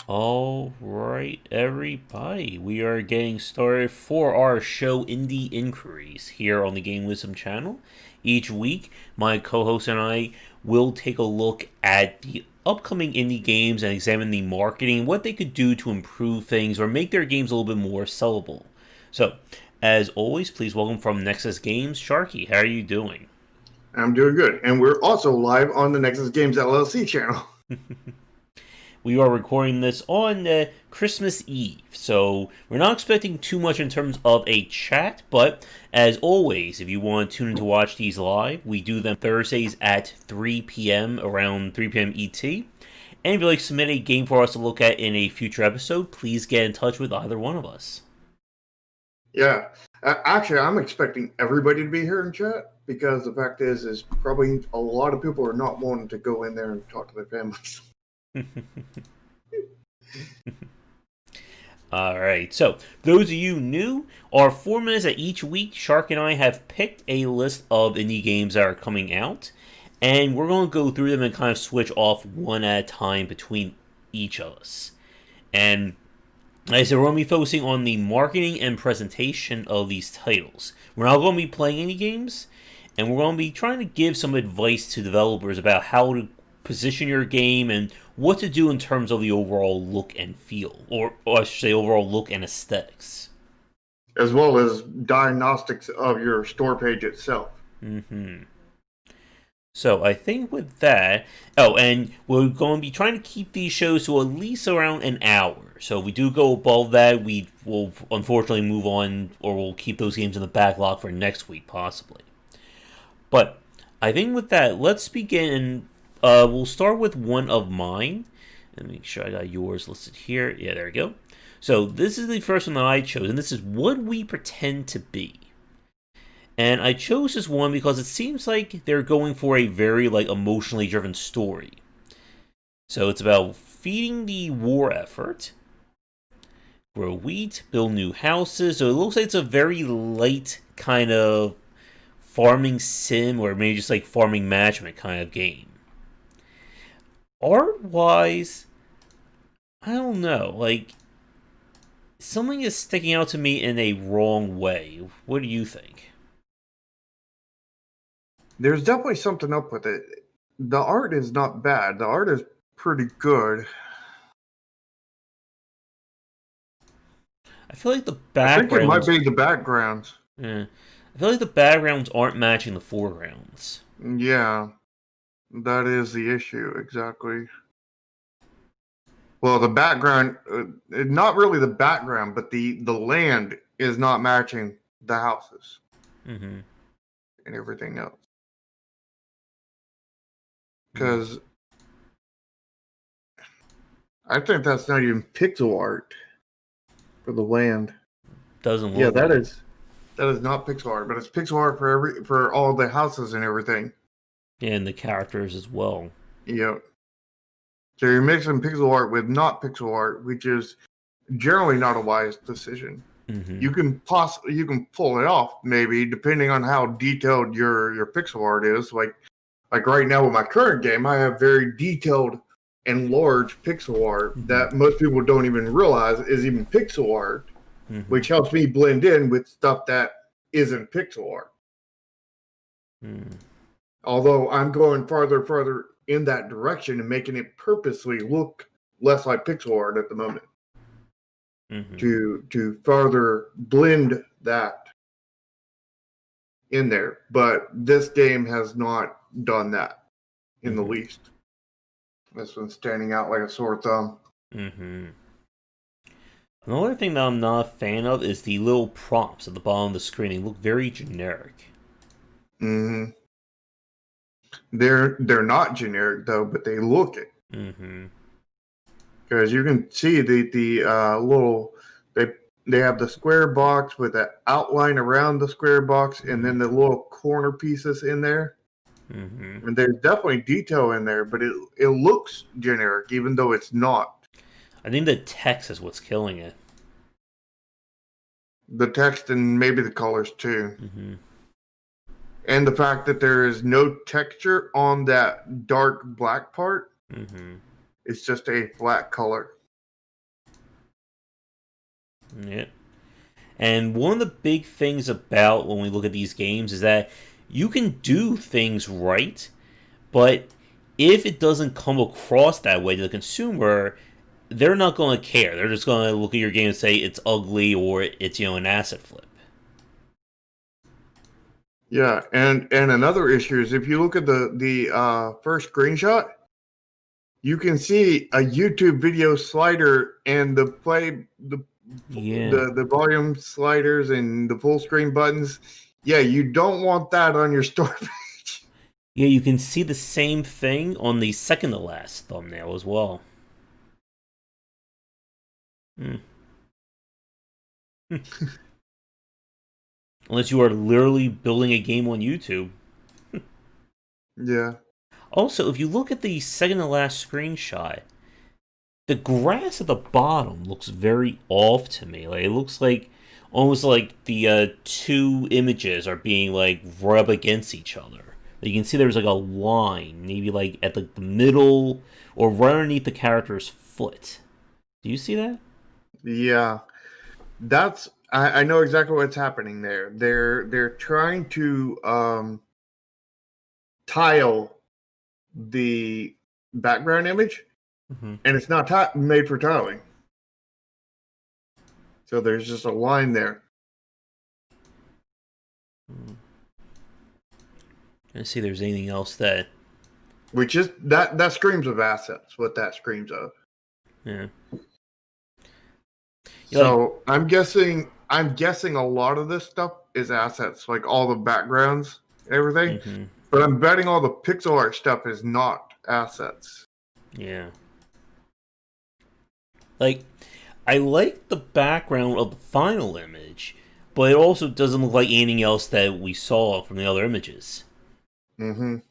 All right, everybody, we are getting started for our show Indie Inquiries here on the Game Wisdom channel. Each week, my co-host and I will take a look at the upcoming indie games and examine the marketing, what they could do to improve things or make their games a little bit more sellable. So, as always, please welcome from Nexus Games, Sharky. How are you doing? I'm doing good. And we're also live on the Nexus Games LLC channel. We are recording this on Christmas Eve, so we're not expecting too much in terms of a chat, but as always, if you want to tune in to watch these live, we do them Thursdays at 3 p.m., around 3 p.m. ET. And if you'd like to submit a game for us to look at in a future episode, please get in touch with either one of us. Yeah. Actually, I'm expecting everybody to be here in chat because the fact is probably a lot of people are not wanting to go in there and talk to their families. Alright, so those of you new, our formula is that each week Shark and I have picked a list of indie games that are coming out, and we're going to go through them and kind of switch off one at a time between each of us. And like I said, we're going to be focusing on the marketing and presentation of these titles. We're not going to be playing any games, and we're going to be trying to give some advice to developers about how to position your game and what to do in terms of the overall look and feel, or I should say overall look and aesthetics. As well as diagnostics of your store page itself. Mm-hmm. So I think with that, oh, and we're going to be trying to keep these shows to at least around an hour. So if we do go above that, we will unfortunately move on, or we'll keep those games in the backlog for next week, possibly. But I think with that, let's begin. We'll start with one of mine. And make sure I got yours listed here. Yeah, there we go. So this is the first one that I chose, and this is What We Pretend to Be. And I chose this one because it seems like they're going for a very emotionally driven story. So it's about feeding the war effort, grow wheat, build new houses. So it looks like it's a very light kind of farming sim, or maybe just like farming management kind of game. Art wise, I don't know. Something is sticking out to me in a wrong way. What do you think? There's definitely something up with it. The art is not bad. The art is pretty good. I feel like the I think it might backgrounds. be the backgrounds. I feel like the backgrounds aren't matching the foregrounds. Yeah, that is the issue, exactly. Well, the background, not really the background, but the land is not matching the houses and everything else. Because I think that's not even pixel art for the land. Doesn't look. Yeah, that is not pixel art, but it's pixel art for all the houses and everything. Yeah, and the characters as well. Yep. So you're mixing pixel art with not pixel art, which is generally not a wise decision. You can pull it off, maybe, depending on how detailed your pixel art is. Like right now with my current game, I have very detailed and large pixel art that most people don't even realize is even pixel art, which helps me blend in with stuff that isn't pixel art. Although I'm going further in that direction and making it purposely look less like pixel art at the moment. To further blend that in there. But this game has not done that in the least. This one's standing out like a sore thumb. Another thing that I'm not a fan of is the little prompts at the bottom of the screen. They look very generic. They're not generic though, but they look it. Because you can see the little they have the square box with the outline around the square box, and then the little corner pieces in there. And there's definitely detail in there, but it looks generic, even though it's not. I think the text is what's killing it. The text and maybe the colors too. And the fact that there is no texture on that dark black part. It's just a flat color. Yeah. And one of the big things about when we look at these games is that you can do things right, but if it doesn't come across that way to the consumer, they're not going to care. They're just going to look at your game and say it's ugly or it's an asset flip. Yeah, and another issue is if you look at the first screenshot, you can see a YouTube video slider and the volume sliders and the full screen buttons. Yeah, you don't want that on your store page. Yeah, you can see the same thing on the second to last thumbnail as well. Unless you are literally building a game on YouTube. Yeah. Also, if you look at the second to last screenshot, the grass at the bottom looks very off to me. Like, it looks like almost like the two images are being like rubbed against each other. You can see there's like a line, maybe like at the middle or right underneath the character's foot. Do you see that? Yeah, that's I know exactly what's happening there. They're trying to tile the background image, and it's not made for tiling. So there's just a line there. Let's see if there's anything else that... Which is, that screams of assets, what that screams of. Yeah. So I'm guessing a lot of this stuff is assets, like all the backgrounds, everything. But I'm betting all the pixel art stuff is not assets. Yeah. Like, I like the background of the final image, but it also doesn't look like anything else that we saw from the other images. Again,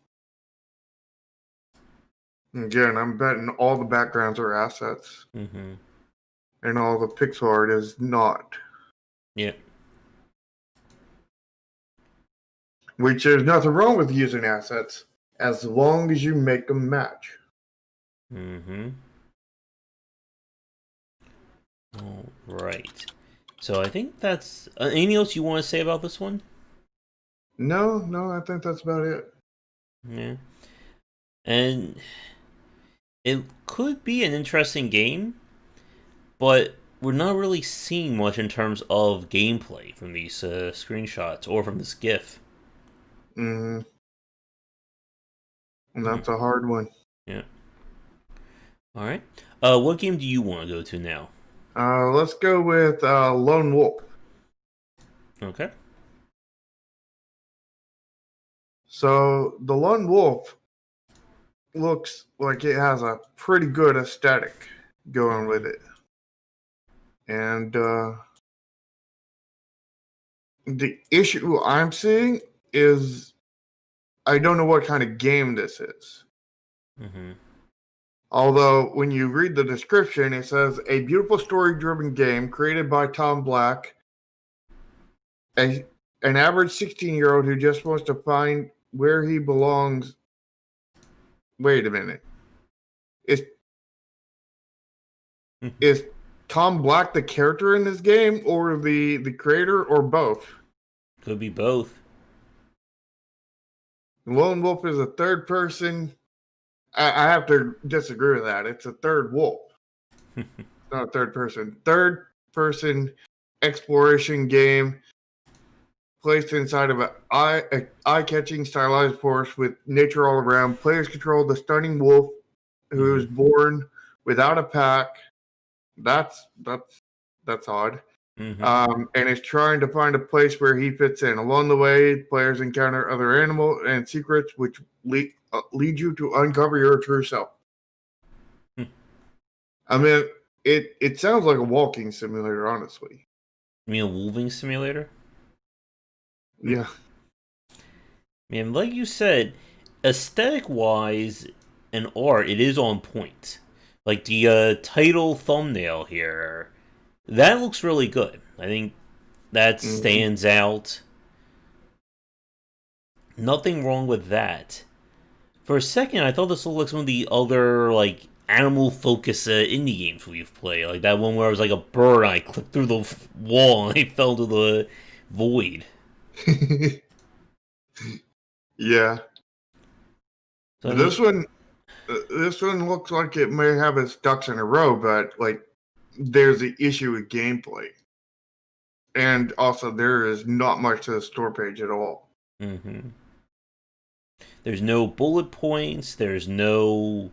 I'm betting all the backgrounds are assets. And all the pixel art is not. Yeah. Which there's nothing wrong with using assets, as long as you make them match. All right. So I think that's... anything else you want to say about this one? No, I think that's about it. Yeah. And it could be an interesting game, but we're not really seeing much in terms of gameplay from these screenshots or from this GIF. And that's a hard one. Yeah. All right. What game do you want to go to now? Let's go with Lone Wolf. Okay. So the Lone Wolf looks like it has a pretty good aesthetic going with it. And the issue I'm seeing is I don't know what kind of game this is. Although when you read the description, it says a beautiful story-driven game created by Tom Black, an average 16-year-old who just wants to find where he belongs. Wait a minute. Is Tom Black the character in this game, or the creator, or both? Could be both. Lone Wolf is a third person. I have to disagree with that. It's a third wolf. Not a third person. Third person exploration game placed inside of an eye-catching stylized forest with nature all around. Players control the stunning wolf who is born without a pack. That's odd. And is trying to find a place where he fits in. Along the way, players encounter other animals and secrets which lead you to uncover your true self. I mean, it sounds like a walking simulator, honestly. You mean a wolving simulator? Yeah. Man, like you said, aesthetic-wise and art, it is on point. Like the title thumbnail here, that looks really good. I think that stands out. Nothing wrong with that. For a second, I thought this looked like some of the other, like, animal-focused indie games we've played. Like that one where I was like a bird and I clipped through the wall and I fell to the void. Yeah. So, this one looks like it may have its ducks in a row, but like there's an issue with gameplay, and also there is not much to the store page at all. mm-hmm. There's no bullet points. There's nothing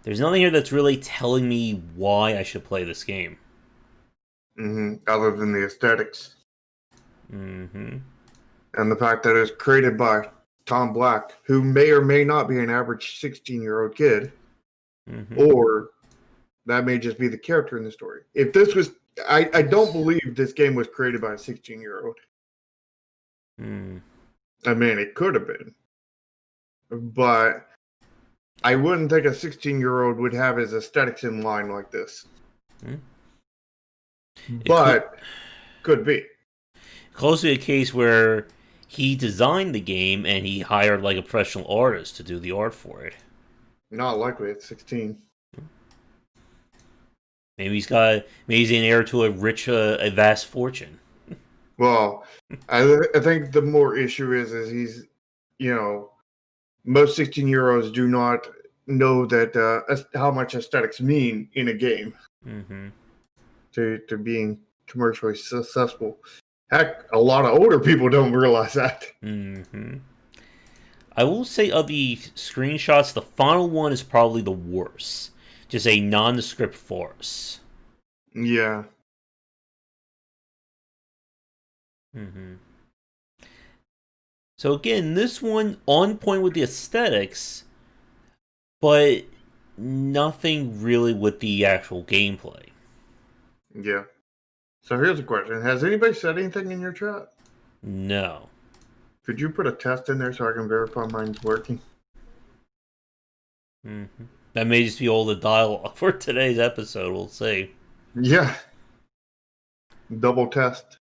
here that's really telling me why I should play this game. Other than the aesthetics. Mm-hmm. And the fact that it's created by Tom Black, who may or may not be an average 16-year-old kid, or that may just be the character in the story. If this was, I don't believe this game was created by a 16-year-old. I mean, it could have been, but I wouldn't think a 16-year-old would have his aesthetics in line like this. But could be. Close to a case where he designed the game and he hired like a professional artist to do the art for it. Not likely at 16. Maybe he's an heir to a vast fortune. Well, I think the more issue is he's, most 16-year-olds do not know that how much aesthetics mean in a game to being commercially successful. Heck, a lot of older people don't realize that. I will say of the screenshots, the final one is probably the worst. Just a nondescript farce. Yeah. So again, this one on point with the aesthetics, but nothing really with the actual gameplay. Yeah. So here's a question. Has anybody said anything in your chat? No. Could you put a test in there so I can verify mine's working? That may just be all the dialogue for today's episode, we'll see. Yeah. Double test.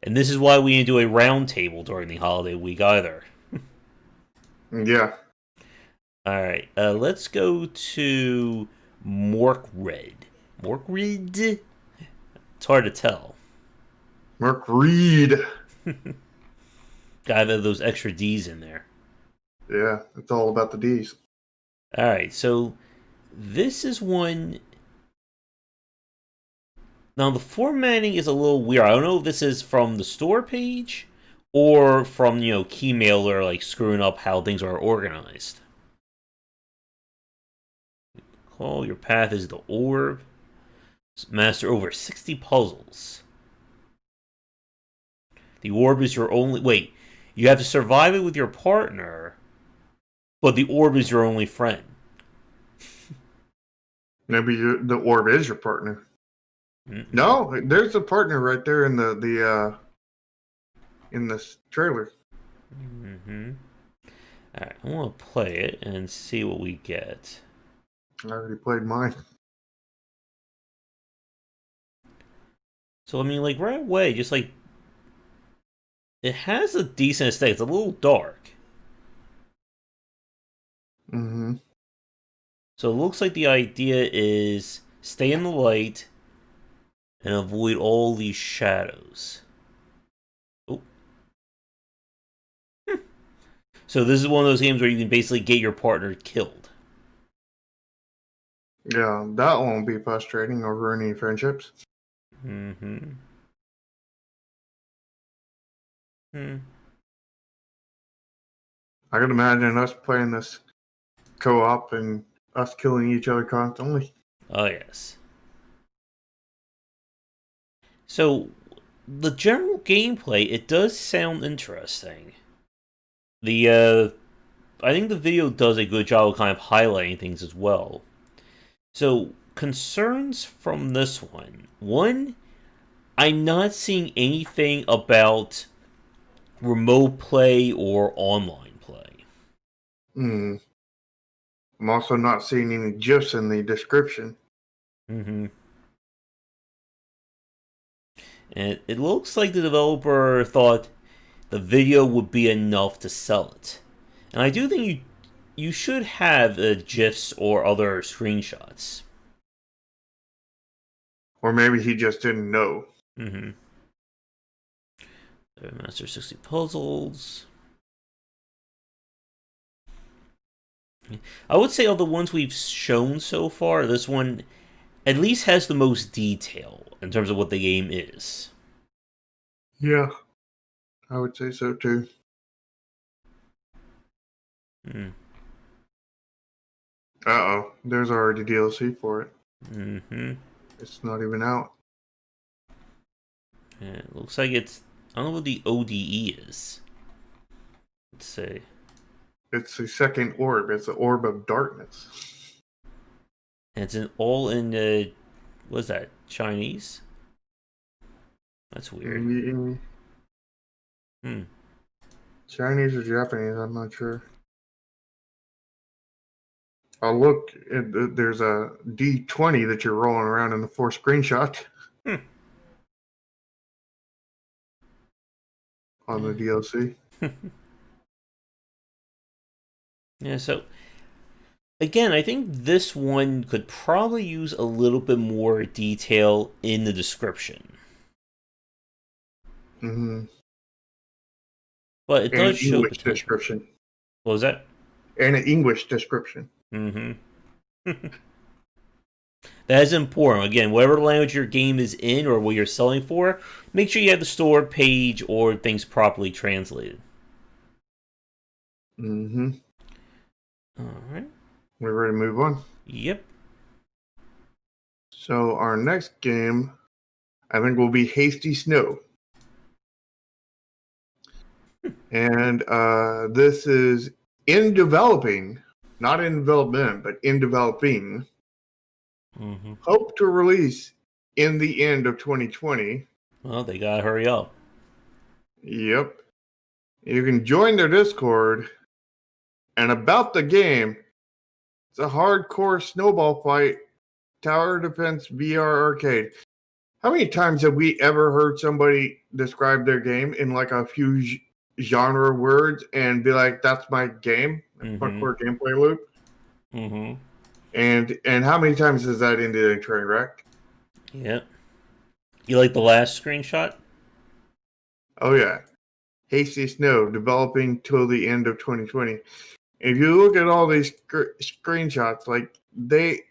And this is why we didn't do a round table during the holiday week either. Yeah. Alright, let's go to Morkred. Morkred? It's hard to tell. Mark Reed. Gotta have those extra D's in there. Yeah, it's all about the D's. Alright, so this is one. Now, the formatting is a little weird. I don't know if this is from the store page or from, Keymailer, like, screwing up how things are organized. Call your path is the orb. Master over 60 puzzles. The orb is your only... Wait, you have to survive it with your partner, but the orb is your only friend. Maybe the orb is your partner. No, there's a partner right there in the in this trailer. Alright, I want to play it and see what we get. I already played mine. So, I mean, like, right away, just like... It has a decent aesthetic. It's a little dark. So it looks like the idea is stay in the light and avoid all these shadows. Oh. So this is one of those games where you can basically get your partner killed. Yeah, that won't be frustrating or ruining friendships. I can imagine us playing this co-op and us killing each other constantly. Oh, yes. So, the general gameplay, it does sound interesting. I think the video does a good job of kind of highlighting things as well. So, concerns from this one. One, I'm not seeing anything about remote play or online play. I'm also not seeing any GIFs in the description. And it looks like the developer thought the video would be enough to sell it. And I do think you should have GIFs or other screenshots. Or maybe he just didn't know. Mm-hmm. Master 60 puzzles. I would say of the ones we've shown so far, this one at least has the most detail in terms of what the game is. Yeah, I would say so too. Uh-oh, there's already DLC for it. Mm-hmm. It's not even out. Yeah, it looks like it's... I don't know what the ODE is. Let's see. It's the second orb. It's the orb of darkness. And it's all in... what is that? Chinese? That's weird. Chinese or Japanese, I'm not sure. Oh, look, there's a D20 that you're rolling around in the 4th screenshot. On the DLC. Yeah, so... Again, I think this one could probably use a little bit more detail in the description. Mm-hmm. But it does show English description. What was that? And an English description. Mm-hmm. That is important. Again, whatever language your game is in or what you're selling for, make sure you have the store page or things properly translated. Mm-hmm. Alright. We're ready to move on? Yep. So our next game, I think, will be Hasty Snow. And this is in developing, not in development, but in developing. Mm-hmm. Hope to release in the end of 2020. Well, they gotta hurry up. Yep. You can join their Discord. And about the game, it's a hardcore snowball fight, tower defense VR arcade. How many times have we ever heard somebody describe their game in like a few genre words and be like, that's my game? Hardcore gameplay loop? Mm-hmm. And how many times has that ended in a train wreck? Yep. You like the last screenshot? Oh, yeah. Hasty Snow, developing till the end of 2020. If you look at all these screenshots, like, they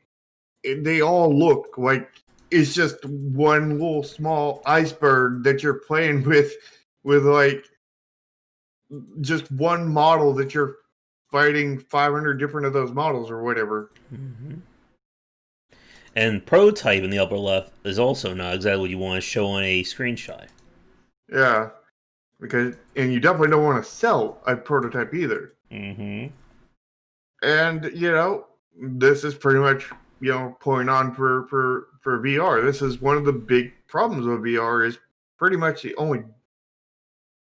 all look like it's just one little small iceberg that you're playing with like, just one model that you're fighting 500 different of those models or whatever. Mm-hmm. And prototype in the upper left is also not exactly what you want to show on a screenshot. Yeah, and you definitely don't want to sell a prototype either. Mm-hmm. And this is pretty much point on for VR. This is one of the big problems with VR. Is pretty much the only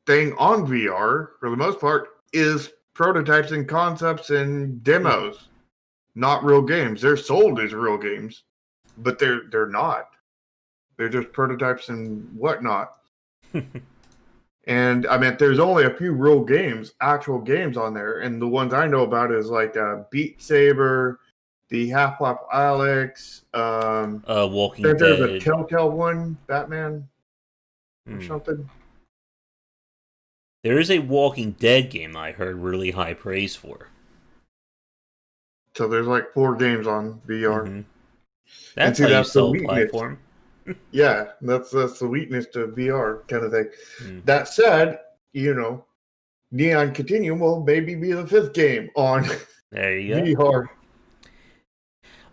thing on VR for the most part is prototypes and concepts and demos, not real games. They're sold as real games, but they're not. They're just prototypes and whatnot. And I mean, there's only a few real games, actual games on there, and the ones I know about is like Beat Saber, the Half-Life Alyx, Walking Dead. There's a Telltale one, Batman, or something. There is a Walking Dead game I heard really high praise for. So there's like 4 games on VR. Mm-hmm. That's how you sell a platform. Yeah, that's the weakness to VR kind of thing. That said, Neon Continuum will maybe be the 5th game on there you go. VR.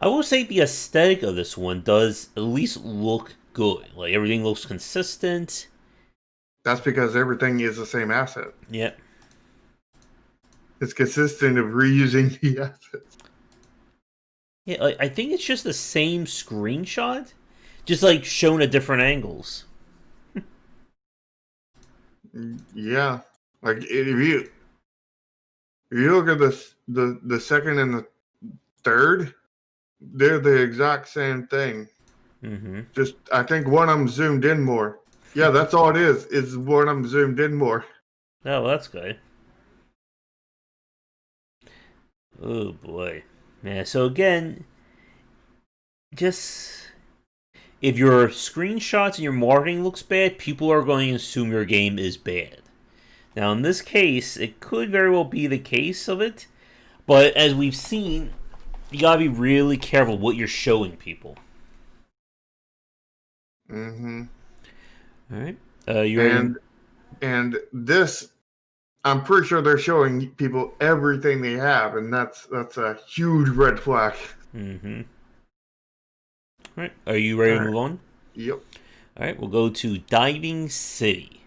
I will say the aesthetic of this one does at least look good. Like, everything looks consistent. That's because everything is the same asset. Yep. It's consistent of reusing the assets. Yeah, I think it's just the same screenshot, just like shown at different angles. Yeah, like if you look at the second and the third, they're the exact same thing. Mm-hmm. Just I think one of them zoomed in more. Yeah, that's all it is one of them zoomed in more. Oh, well, that's good. Oh boy. Yeah, so again, just if your screenshots and your marketing looks bad, people are going to assume your game is bad. Now, in this case, it could very well be the case of it, but as we've seen, you gotta be really careful what you're showing people. Mm-hmm. All right, you ready? And this, I'm pretty sure they're showing people everything they have, and that's a huge red flag. Mm-hmm. All right, are you ready All to right. move on? Yep. All right, we'll go to Diving City.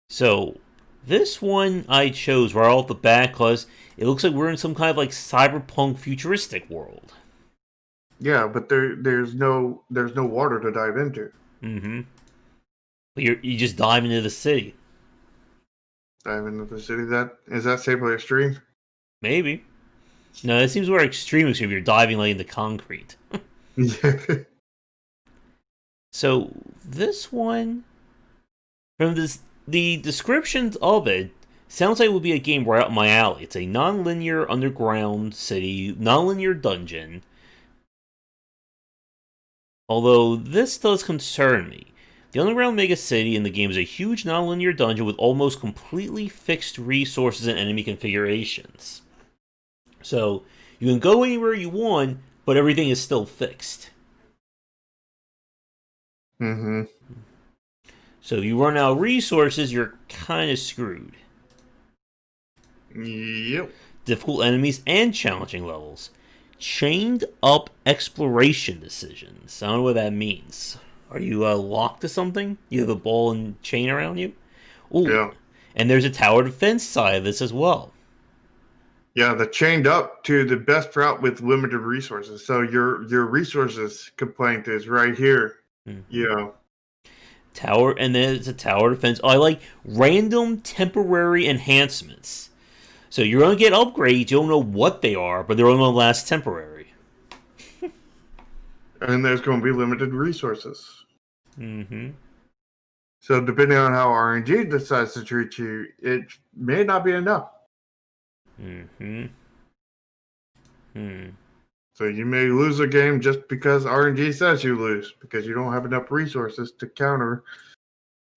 So, this one I chose right off the bat because it looks like we're in some kind of like cyberpunk futuristic world. Yeah, but there's no water to dive into. Mm-hmm. But you just dive into the city. Dive into the city. That is that safely extreme? Maybe. No, it seems more extreme if you're diving like into concrete. Yeah. So this one, from the descriptions of it, sounds like it would be a game right up my alley. It's a non-linear underground city, non-linear dungeon. Although this does concern me. The underground mega city in the game is a huge non-linear dungeon with almost completely fixed resources and enemy configurations. So you can go anywhere you want, but everything is still fixed. Mm-hmm. So if you run out of resources, you're kind of screwed. Yep. Difficult enemies and challenging levels. Chained up exploration decisions. I don't know what that means. Are you locked to something? You have a ball and chain around you? Ooh. Yeah. And there's a tower defense side of this as well. Yeah, the chained up to the best route with limited resources. So your resources complaint is right here. Mm-hmm. Yeah. Tower, and then it's a tower defense. Oh, I like random temporary enhancements. So you're going to get upgrades. You don't know what they are, but they're only going to last temporary. And there's going to be limited resources. Mm-hmm. So depending on how RNG decides to treat you, it may not be enough. Mm-hmm. Hmm. So you may lose a game just because RNG says you lose, because you don't have enough resources to counter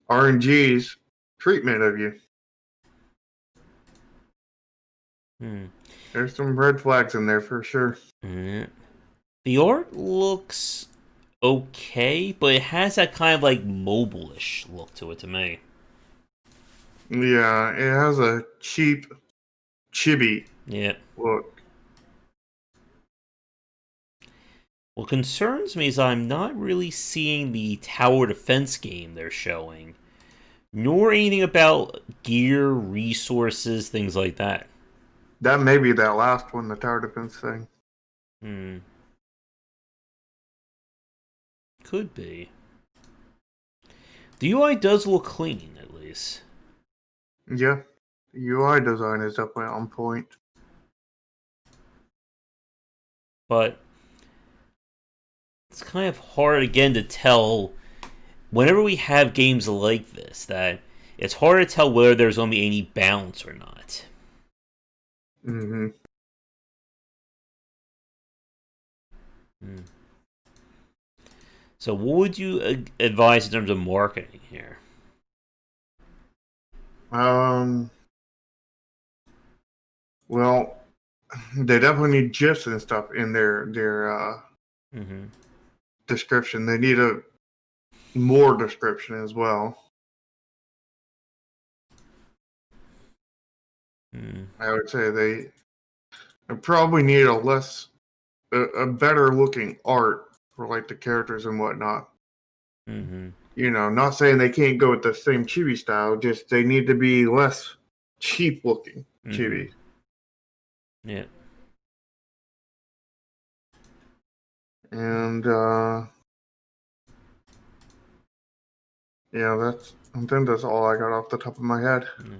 RNG's treatment of you. Hmm. There's some red flags in there for sure. Mm-hmm. The art looks okay, but it has that kind of like mobile-ish look to it to me. Yeah, it has a cheap, chibi Yeah. look. What concerns me is I'm not really seeing the tower defense game they're showing, nor anything about gear, resources, things like that. That may be that last one, the tower defense thing. Hmm. Could be. The UI does look clean, at least. Yeah, the UI design is definitely on point. But it's kind of hard, again, to tell whenever we have games like this, that it's hard to tell whether there's going to be any balance or not. Mm-hmm. Hmm. So what would you advise in terms of marketing here? Well, they definitely need GIFs and stuff in their Mm-hmm. description. They need a more description as well. Mm. I would say they probably need a better looking art for like the characters and whatnot. Mm-hmm. You know, not saying they can't go with the same chibi style, just they need to be less cheap looking chibi. Mm-hmm. Yeah. And yeah, I think that's all I got off the top of my head. Yeah.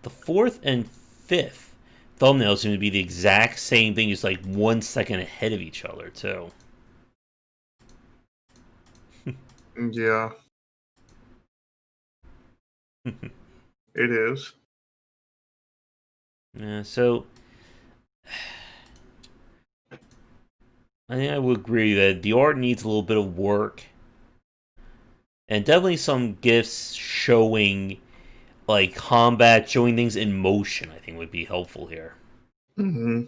The fourth and fifth thumbnails seem to be the exact same thing, just like 1 second ahead of each other, too. Yeah, it is. Yeah, so I think I would agree that the art needs a little bit of work, and definitely some GIFs showing like combat, showing things in motion. I think would be helpful here. Mm-hmm.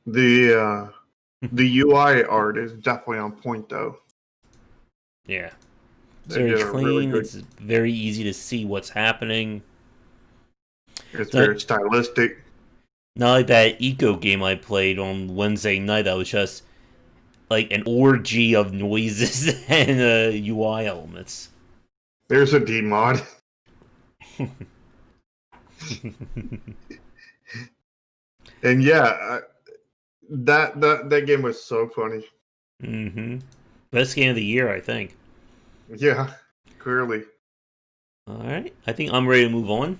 The UI art is definitely on point, though. Yeah, it's They very did a really clean. good. It's very easy to see what's happening. It's Not, very stylistic. not like that eco game I played on Wednesday night. That was just like an orgy of noises and UI elements. There's a D mod. And yeah, that game was so funny. Mm-hmm. Best game of the year, I think. Yeah, clearly. All right, I think I'm ready to move on.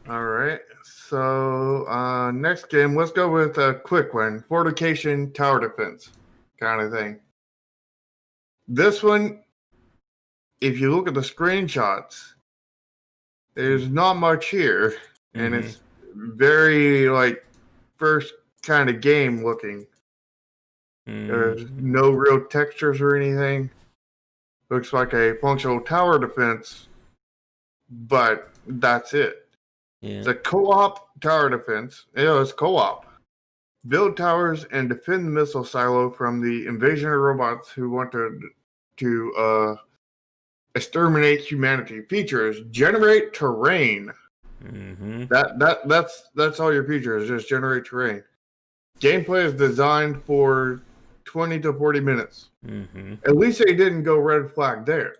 All right. So next game, let's go with a quick one: Fornication, Tower Defense, kind of thing. This one, if you look at the screenshots, there's not much here, and it's very like first kind of game looking. There's no real textures or anything. Looks like a functional tower defense, but that's it. Yeah. It's a co-op tower defense. Yeah, it's co-op. Build towers and defend the missile silo from the invasion of robots who want to exterminate humanity. Features: generate terrain. Mm-hmm. That's all your features. Just generate terrain. Gameplay is designed for 20 to 40 minutes. Mm-hmm. At least they didn't go red flag there.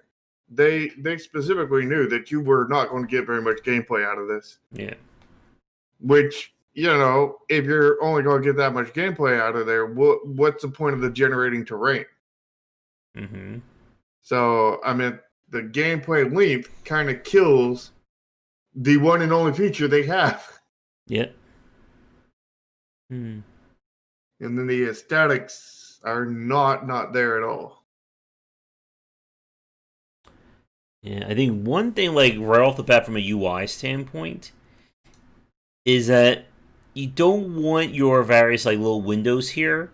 They specifically knew that you were not going to get very much gameplay out of this. Yeah. Which, you know, if you're only going to get that much gameplay out of there, what's the point of the generating terrain? Mm-hmm. So, I mean, the gameplay length kind of kills the one and only feature they have. Yeah. Hmm. And then the aesthetics are not there at all. Yeah, I think one thing, like, right off the bat from a UI standpoint, is that you don't want your various, like, little windows here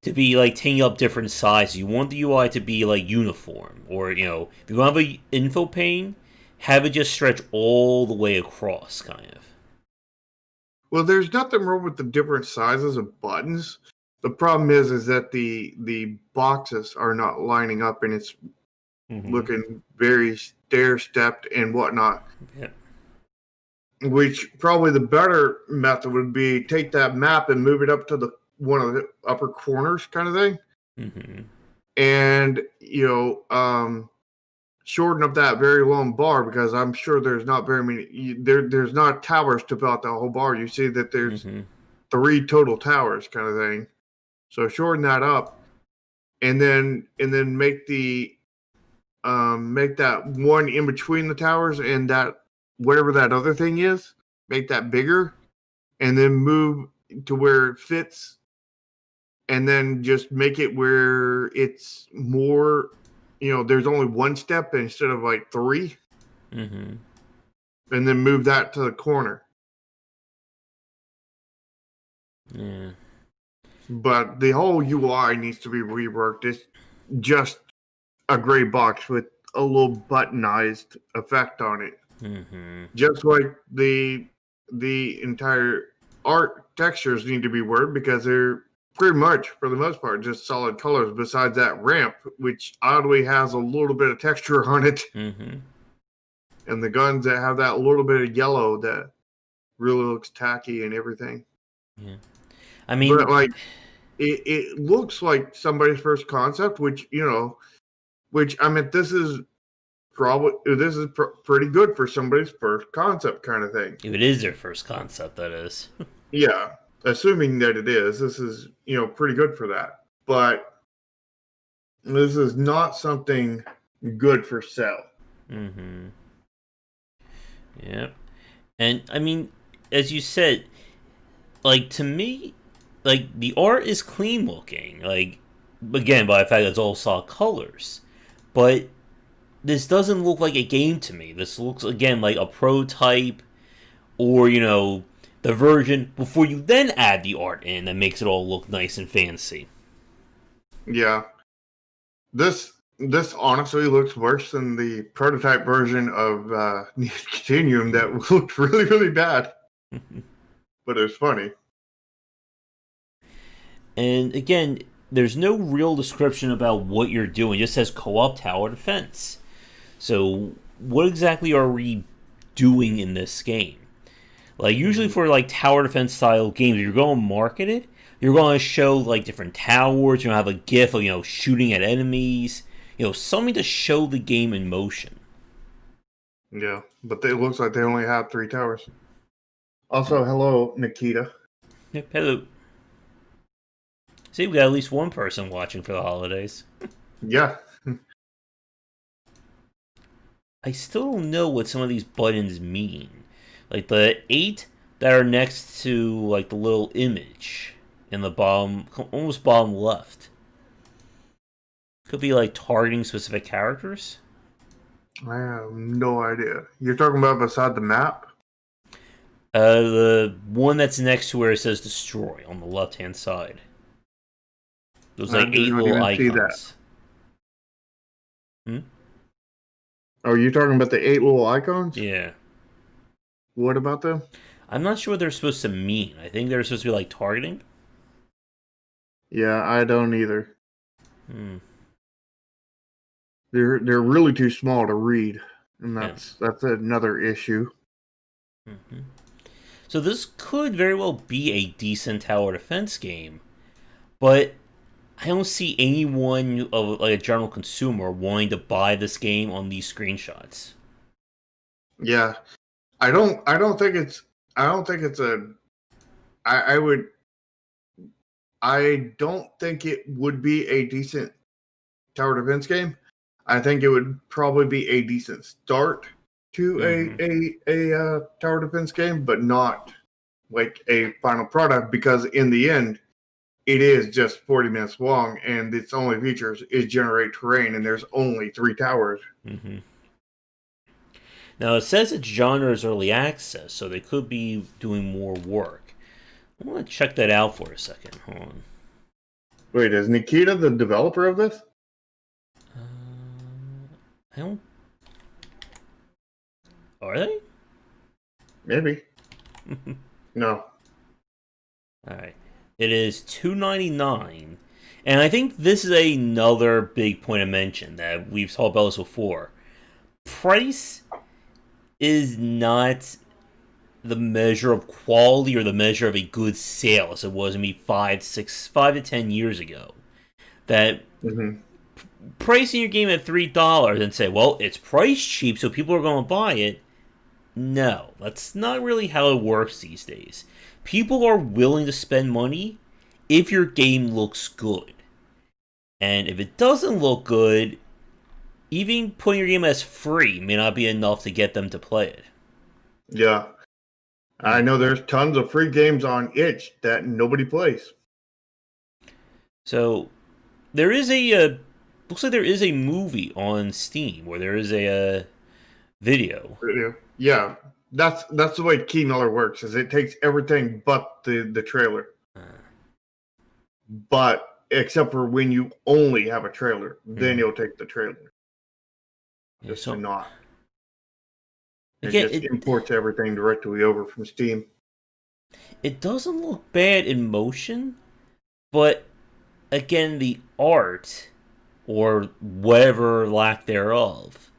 to be, like, taking up different sizes. You want the UI to be, like, uniform. Or, you know, if you want to have an info pane, have it just stretch all the way across, kind of. Well, there's nothing wrong with the different sizes of buttons. The problem is that the boxes are not lining up, and it's looking very stair-stepped and whatnot. Yeah. Which probably the better method would be take that map and move it up to the one of the upper corners, kind of thing, and shorten up that very long bar, because I'm sure there's not very many. There's not towers to fill out the whole bar. You see that there's 3 total towers, kind of thing. So shorten that up, and then make the make that one in between the towers and that whatever that other thing is, make that bigger, and then move to where it fits, and then just make it where it's more, there's only one step instead of like 3, and then move that to the corner. Yeah. But the whole UI needs to be reworked. It's just a gray box with a little buttonized effect on it. Just like the entire art textures need to be worked, because they're pretty much, for the most part, just solid colors, besides that ramp, which oddly has a little bit of texture on it. And the guns that have that little bit of yellow that really looks tacky and everything. Yeah. I mean, but like it looks like somebody's first concept, which I mean, this is pretty good for somebody's first concept, kind of thing. If it is their first concept, that is. Yeah, assuming that it is, this is pretty good for that. But this is not something good for sale. Yeah, and I mean, as you said, like, to me, like, the art is clean looking. Like, again, by the fact that it's all solid colors, but this doesn't look like a game to me. This looks, again, like a prototype, or the version before you then add the art in that makes it all look nice and fancy. Yeah. This honestly looks worse than the prototype version of Continuum that looked really, really bad. But it was funny. And again, there's no real description about what you're doing. It just says co-op tower defense. So what exactly are we doing in this game? Like usually for like tower defense style games, if you're going to market it, you're going to show like different towers. You're going to have a GIF of shooting at enemies. Something to show the game in motion. Yeah, but it looks like they only have 3 towers. Also, hello, Nikita. Yep, hello. See, we got at least one person watching for the holidays. Yeah. I still don't know what some of these buttons mean. Like the 8 that are next to like the little image in the bottom, almost bottom left. Could be like targeting specific characters. I have no idea. You're talking about beside the map? The one that's next to where it says destroy on the left-hand side. Those like 8 little icons. Oh, you're talking about the 8 little icons? Yeah. What about them? I'm not sure what they're supposed to mean. I think they're supposed to be like targeting. Yeah, I don't either. They're really too small to read, and that's another issue. So this could very well be a decent tower defense game, but I don't see anyone of like a general consumer wanting to buy this game on these screenshots. Yeah, I don't think it's I don't think it would be a decent tower defense game. I think it would probably be a decent start to a tower defense game, but not like a final product, because in the end, it is just 40 minutes long, and its only features is generate terrain, and there's only 3 towers. Now, it says its genre is early access, so they could be doing more work. I want to check that out for a second. Hold on. Wait, is Nikita the developer of this? I don't... Are they? Maybe. No. Alright. It is $2.99. And I think this is another big point of mention that we've talked about this before. Price is not the measure of quality or the measure of a good sale as it was maybe 5 to 10 years ago. That pricing your game at $3 and say, well, it's price cheap, so people are going to buy it. No, that's not really how it works these days. People are willing to spend money if your game looks good. And if it doesn't look good, even putting your game as free may not be enough to get them to play it. Yeah. I know there's tons of free games on itch that nobody plays. So, there is a... looks like there is a movie on Steam where there is a video. Yeah. That's the way Key Miller works, is it takes everything but the trailer. But except for when you only have a trailer, then you'll take the trailer. Just not. It imports everything directly over from Steam. It doesn't look bad in motion, but again, the art, or whatever lack thereof,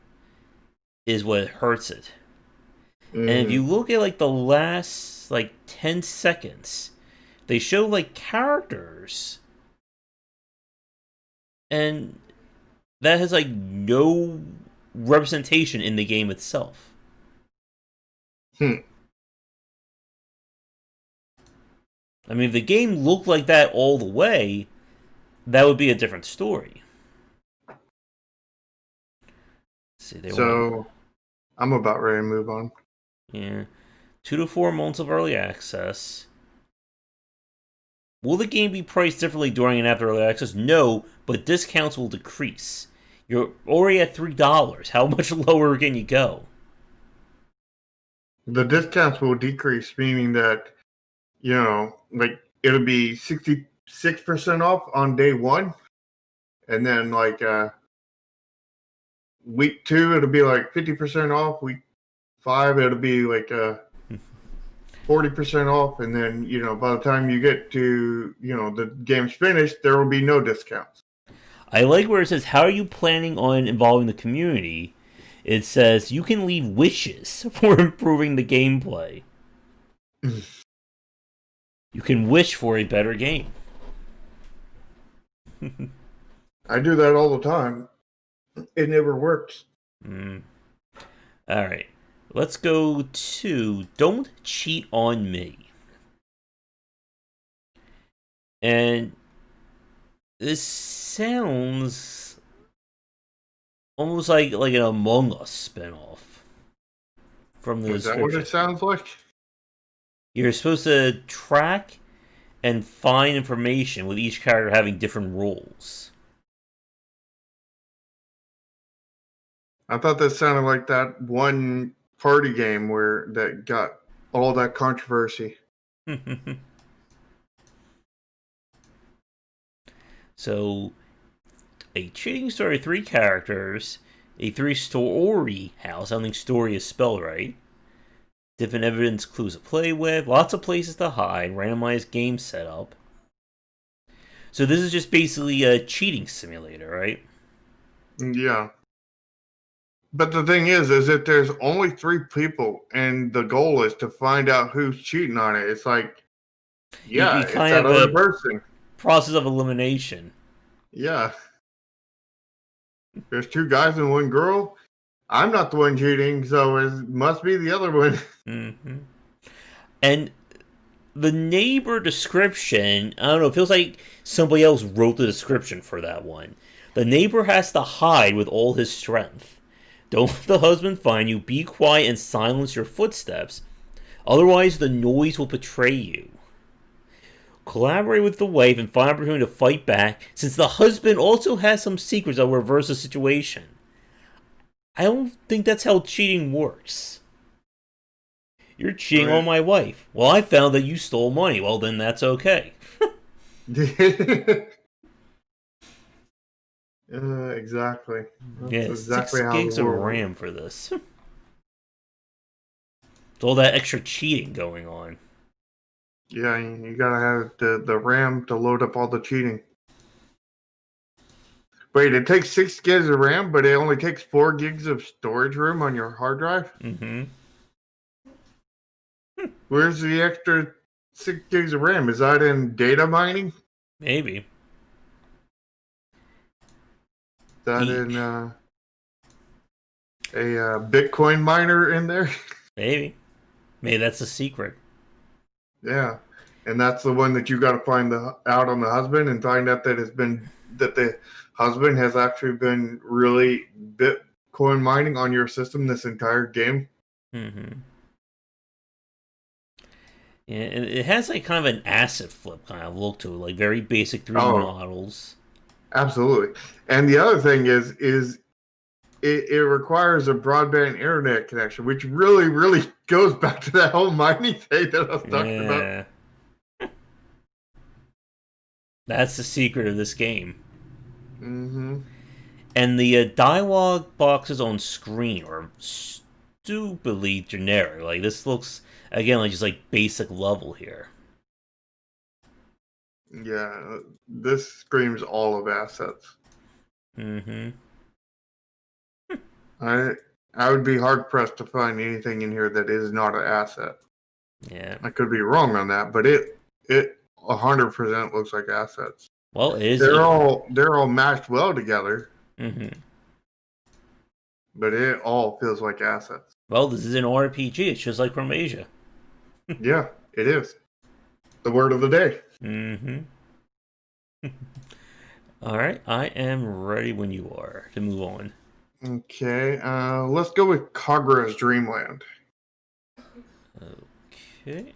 is what hurts it. And if you look at like the last 10 seconds, they show like characters, and that has like no representation in the game itself. I mean, if the game looked like that all the way, that would be a different story. I'm about ready to move on. Yeah. 2 to 4 months of early access. Will the game be priced differently during and after early access? No, but discounts will decrease. You're already at $3. How much lower can you go? The discounts will decrease, meaning that, like it'll be 66% off on day 1, and then like week 2 it'll be like 50% off. Week 5 it'll be like 40% off, and then by the time you get to the game's finished, there will be no discounts. I like where it says, "How are you planning on involving the community?" It says you can leave wishes for improving the gameplay. You can wish for a better game. I do that all the time. It never works. Alright. Let's go to Don't Cheat on Me. And this sounds almost like an Among Us spinoff. From the Is that what it sounds like? You're supposed to track and find information with each character having different roles. I thought that sounded like that one party game that got all that controversy. So, a cheating story, 3 characters, a 3-story house. I don't think story is spelled right. Different evidence clues to play with, lots of places to hide, randomized game setup. So this is just basically a cheating simulator, right? Yeah. But the thing is that there's only 3 people, and the goal is to find out who's cheating on it. It's like, yeah, it's that other person. Process of elimination. Yeah. There's 2 guys and 1 girl. I'm not the one cheating, so it must be the other one. Mm-hmm. And the neighbor description, I don't know, it feels like somebody else wrote the description for that one. The neighbor has to hide with all his strength. Don't let the husband find you. Be quiet and silence your footsteps. Otherwise, the noise will betray you. Collaborate with the wife and find an opportunity to fight back, since the husband also has some secrets that will reverse the situation. I don't think that's how cheating works. You're cheating on my wife. Well, I found that you stole money. Well, then that's okay. Exactly. That's exactly 6 gigs of RAM for this. With all that extra cheating going on. Yeah, you gotta have the RAM to load up all the cheating. Wait, it takes 6 gigs of RAM, but it only takes 4 gigs of storage room on your hard drive? Mm-hmm. Where's the extra 6 gigs of RAM? Is that in data mining? Maybe. Is that in a Bitcoin miner in there? Maybe. Maybe that's a secret. Yeah. And that's the one that you got to find out on the husband and find out that the husband has actually been really Bitcoin mining on your system this entire game. Mm-hmm. Yeah, it has like kind of an asset flip kind of look to it, like very basic 3D models. Absolutely. And the other thing is it requires a broadband internet connection, which really, really goes back to that whole mining thing that I was talking about. That's the secret of this game. Mm-hmm. And the dialogue boxes on screen are stupidly generic. Like, this looks, again, like just like basic level here. Yeah, this screams all of assets. Mm-hmm. I would be hard pressed to find anything in here that is not an asset. Yeah, I could be wrong on that, but it 100% looks like assets. Well, it is. They're all matched well together. Mm-hmm. But it all feels like assets. Well, this is an RPG. It's just like from Asia. Yeah, it is. The word of the day. Mm-hmm. All right, I am ready when you are to move on. Okay, let's go with Cargura's Dreamland. Okay.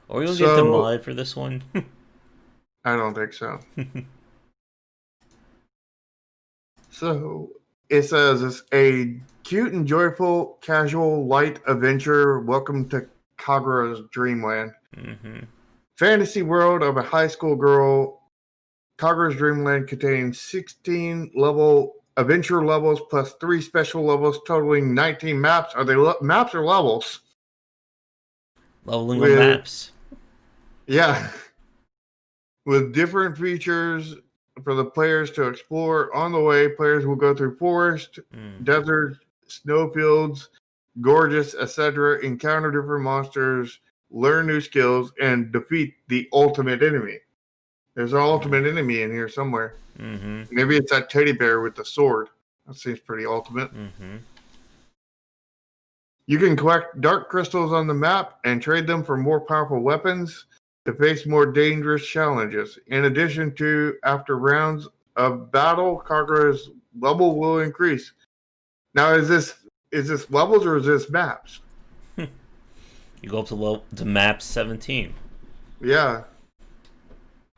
Are we going to get the mod for this one? I don't think so. So, it says it's a cute and joyful, casual, light adventure. Welcome to Cargura's Dreamland. Fantasy world of a high school girl. Cargura's Dreamland contains 16 adventure levels plus 3 special levels, totaling 19 maps. Are they maps or levels? Leveling on maps. Yeah. With different features for the players to explore. On the way, players will go through forest, desert, snowfields, gorges, etc., encounter different monsters, learn new skills, and defeat the ultimate enemy. There's an ultimate enemy in here somewhere. Maybe it's that teddy bear with the sword. That seems pretty ultimate. You can collect dark crystals on the map and trade them for more powerful weapons to face more dangerous challenges. In addition to, after rounds of battle, Cargura's level will increase. Now, is this levels or is this maps? You go up to map 17. Yeah.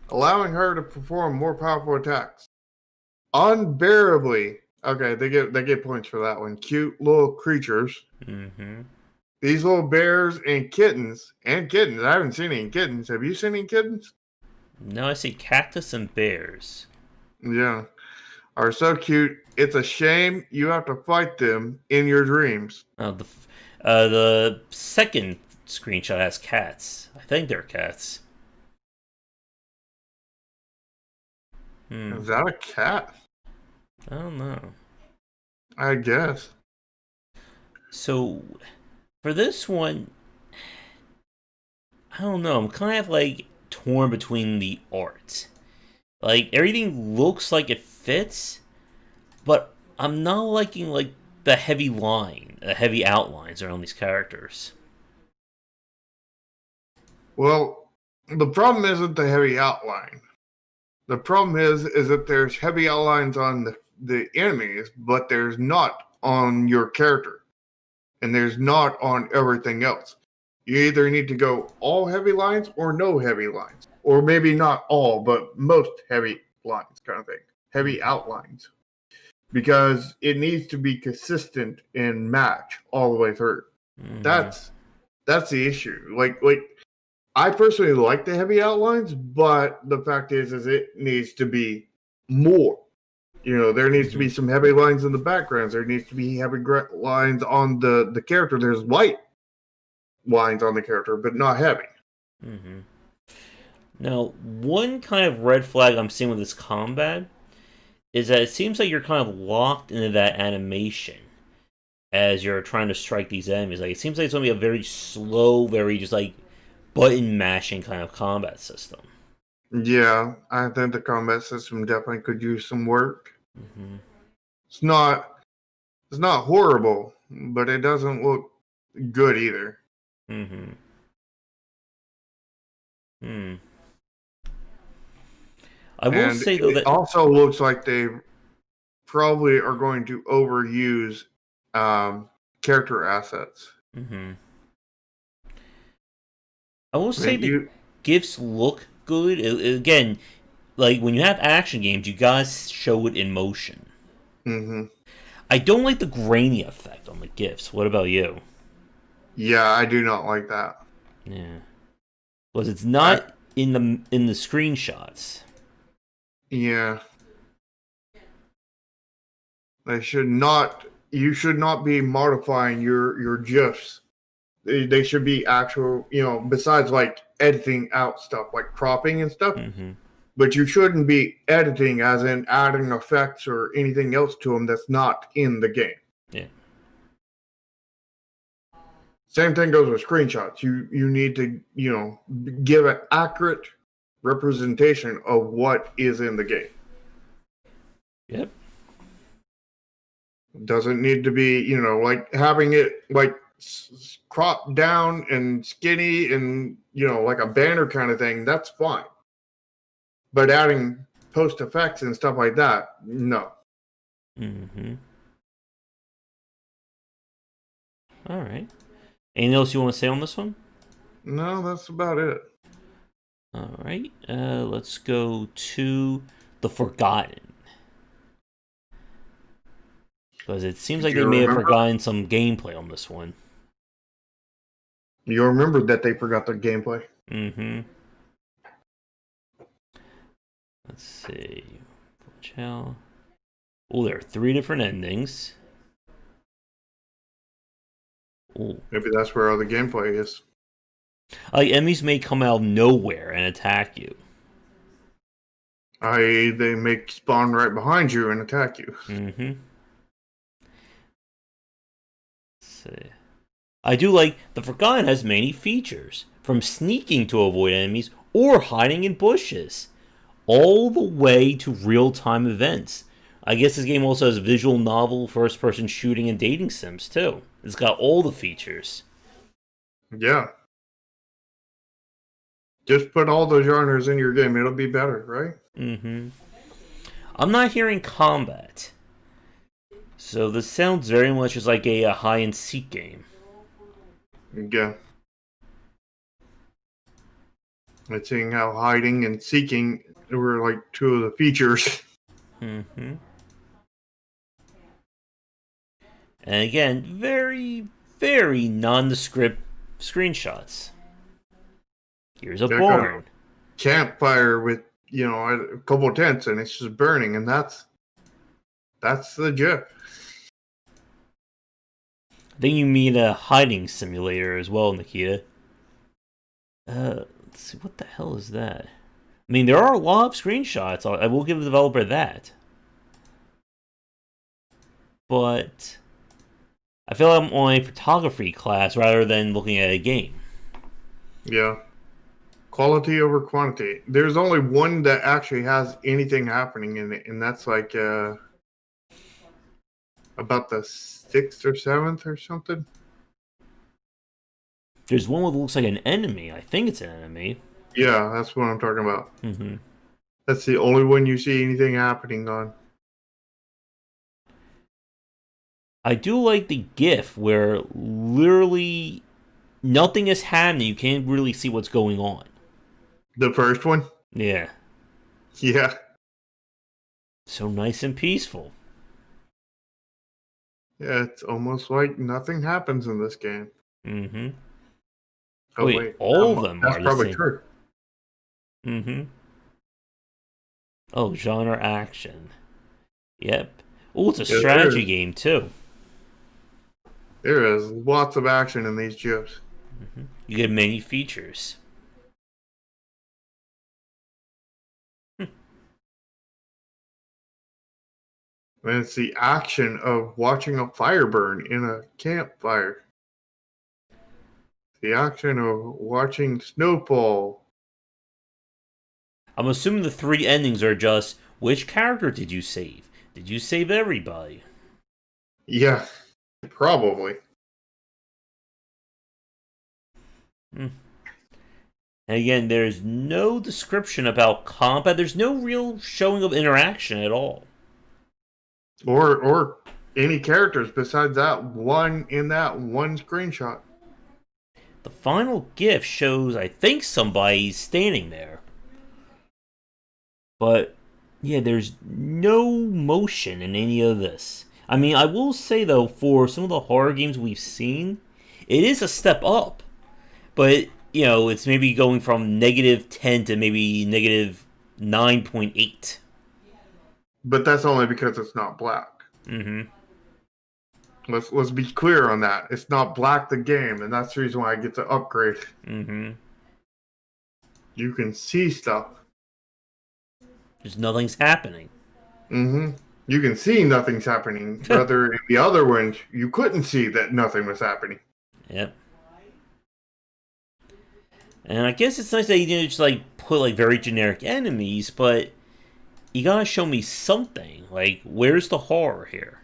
Allowing her to perform more powerful attacks. Unbearably. Okay, they get points for that one. Cute little creatures. These little bears and kittens. I haven't seen any kittens. Have you seen any kittens? No, I see cactus and bears. Yeah. Are so cute. It's a shame you have to fight them in your dreams. The second screenshot has cats. I think they're cats. Is that a cat? I don't know. I guess. So, for this one, I don't know. I'm kind of like torn between the art. Like, everything looks like it fits, but I'm not liking like the heavy outlines around these characters. Well, the problem isn't the heavy outline. The problem is that there's heavy outlines on the enemies, but there's not on your character. And there's not on everything else. You either need to go all heavy lines or no heavy lines. Or maybe not all, but most heavy lines kind of thing. Heavy outlines. Because it needs to be consistent and match all the way through. That's the issue. Like I personally like the heavy outlines, but the fact is it needs to be more. You know, there needs to be some heavy lines in the backgrounds. There needs to be heavy lines on the character. There's light lines on the character, but not heavy. Now, one kind of red flag I'm seeing with this combat is that it seems like you're kind of locked into that animation as you're trying to strike these enemies. Like, it seems like it's going to be a very slow, very just like button mashing kind of combat system. Yeah, I think the combat system definitely could use some work. It's not horrible, but it doesn't look good either. I will say though that it also looks like they probably are going to overuse character assets. I will say the GIFs look good. Again, like when you have action games, you gotta show it in motion. I don't like the grainy effect on the GIFs. What about you? Yeah, I do not like that. Yeah, because it's not in the screenshots. Yeah, they should not. You should not be modifying your GIFs. They should be actual, besides like editing out stuff like cropping and stuff. But you shouldn't be editing as in adding effects or anything else to them that's not in the game. Yeah. Same thing goes with screenshots. You need to, give an accurate representation of what is in the game. Yep. It doesn't need to be, like having it like cropped down and skinny and, like a banner kind of thing. That's fine. But adding post effects and stuff like that, no. All right. Anything else you want to say on this one? No, that's about it. All right. Let's go to The Forgotten. Because it seems like they may have forgotten some gameplay on this one. You remember that they forgot their gameplay. Mm-hmm. Let's see. Oh, there are 3 different endings. Ooh. Maybe that's where all the gameplay is. Like, enemies may come out of nowhere and attack you. They may spawn right behind you and attack you. Mm-hmm. Let's see. I do like the Forgotten has many features, from sneaking to avoid enemies or hiding in bushes, all the way to real-time events. I guess this game also has visual novel, first-person shooting, and dating sims, too. It's got all the features. Yeah. Just put all the genres in your game. It'll be better, right? Mm-hmm. I'm not hearing combat. So this sounds very much as like a hide-and-seek game. Yeah. I'm seeing how hiding and seeking were like 2 of the features. Mm-hmm. And again, very, very nondescript screenshots. Here's a barn. Campfire with, a couple of tents, and it's just burning, and that's the gif. I think you mean a hiding simulator as well, Nikita. Let's see, what the hell is that? I mean, there are a lot of screenshots. I will give the developer that. But I feel like I'm on a photography class rather than looking at a game. Yeah. Quality over quantity. There's only one that actually has anything happening in it, and that's like about the 6th or 7th or something. There's one that looks like an enemy. I think it's an enemy. Yeah, that's what I'm talking about. Mm-hmm. That's the only one you see anything happening on. I do like the GIF where literally nothing is happening. You can't really see what's going on. The first one? Yeah. Yeah. So nice and peaceful. Yeah, it's almost like nothing happens in this game. Mm-hmm. Oh, wait. All of them that's are probably the same. true. Mm-hmm. Oh, genre action. Yep. Oh, it's a strategy game, too. There is lots of action in these GIFs. Mm-hmm. You get many features. And it's the action of watching a fire burn in a campfire. The action of watching snowfall. I'm assuming the 3 endings are just, which character did you save? Did you save everybody? Yeah, probably. And again, there's no description about combat. There's no real showing of interaction at all. Or any characters besides that one in that one screenshot. The final GIF shows, I think, somebody standing there. But, yeah, there's no motion in any of this. I mean, I will say, though, for some of the horror games we've seen, it is a step up. But, it's maybe going from -10 to maybe -9.8. But that's only because it's not black. Mm-hmm. Let's be clear on that. It's not black the game, and that's the reason why I get to upgrade. Mm-hmm. You can see stuff. Just nothing's happening. Mm-hmm. You can see nothing's happening. Rather, in the other ones, you couldn't see that nothing was happening. Yep. And I guess it's nice that you didn't just put very generic enemies, but you gotta show me something. Where's the horror here?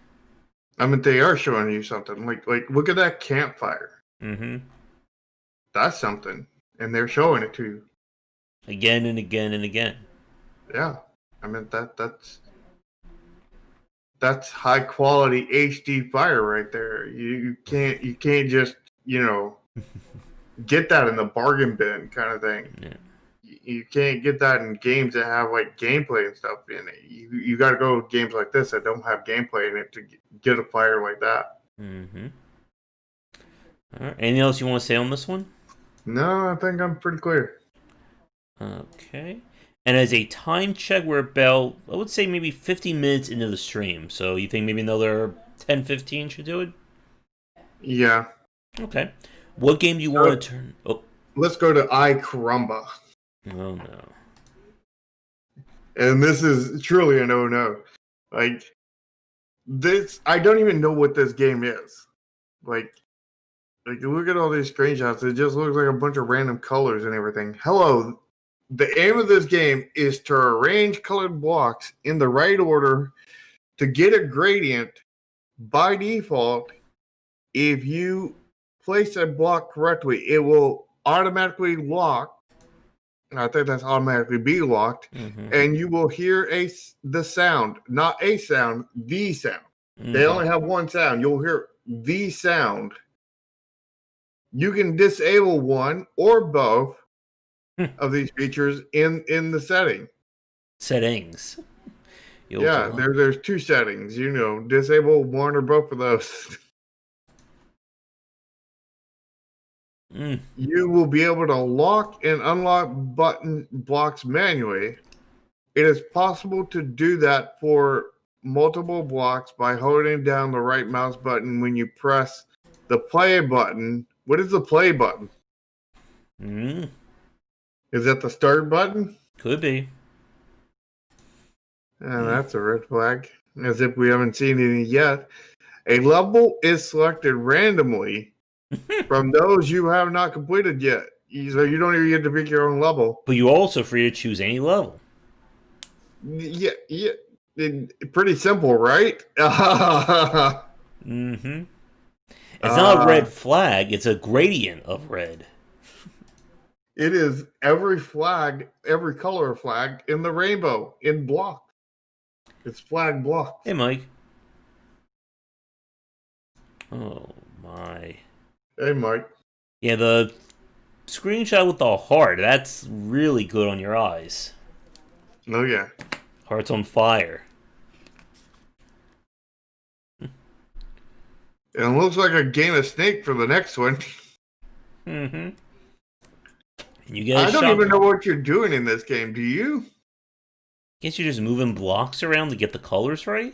I mean, they are showing you something. Like look at that campfire. Mm-hmm. That's something, and they're showing it to you again and again and again. Yeah, I mean that's high quality HD fire right there. You can't just get that in the bargain bin kind of thing. Yeah. You can't get that in games that have like gameplay and stuff in it. You got to go with games like this that don't have gameplay in it to get a player like that. Mm-hmm. All right. Anything else you want to say on this one? No, I think I'm pretty clear. Okay. And as a time check, we're about, I would say, maybe 50 minutes into the stream. So you think maybe another 10, 15 should do it? Yeah. Okay. What game do you want to turn? Oh. Let's go to I Caramba. Oh, no. And this is truly a no-no. Like, this, I don't even know what this game is. Like look at all these screenshots. It just looks like a bunch of random colors and everything. Hello. The aim of this game is to arrange colored blocks in the right order to get a gradient by default. If you place a block correctly, it will automatically lock. I think that's automatically be locked. Mm-hmm. And you will hear the sound, not a sound, the sound. Mm-hmm. They only have one sound. You'll hear the sound. You can disable one or both of these features in the setting. Settings. Yeah, there's two settings. Disable one or both of those. You will be able to lock and unlock button blocks manually. It is possible to do that for multiple blocks by holding down the right mouse button when you press the play button. What is the play button? Is that the start button? Could be. That's a red flag. As if we haven't seen any yet. A level is selected randomly from those you have not completed yet. So you don't even get to pick your own level. But you're also free to choose any level. Yeah. Pretty simple, right? Mm-hmm. It's not a red flag, it's a gradient of red. It is every flag, every color flag in the rainbow, in block. It's flag block. Hey, Mike. Oh, my. Hey, Mike. Yeah, the screenshot with the heart, that's really good on your eyes. Oh, yeah. Heart's on fire. It looks like a game of Snake for the next one. Mm-hmm. And you get I don't even know what you're doing in this game. Do you? Guess you're just moving blocks around to get the colors right?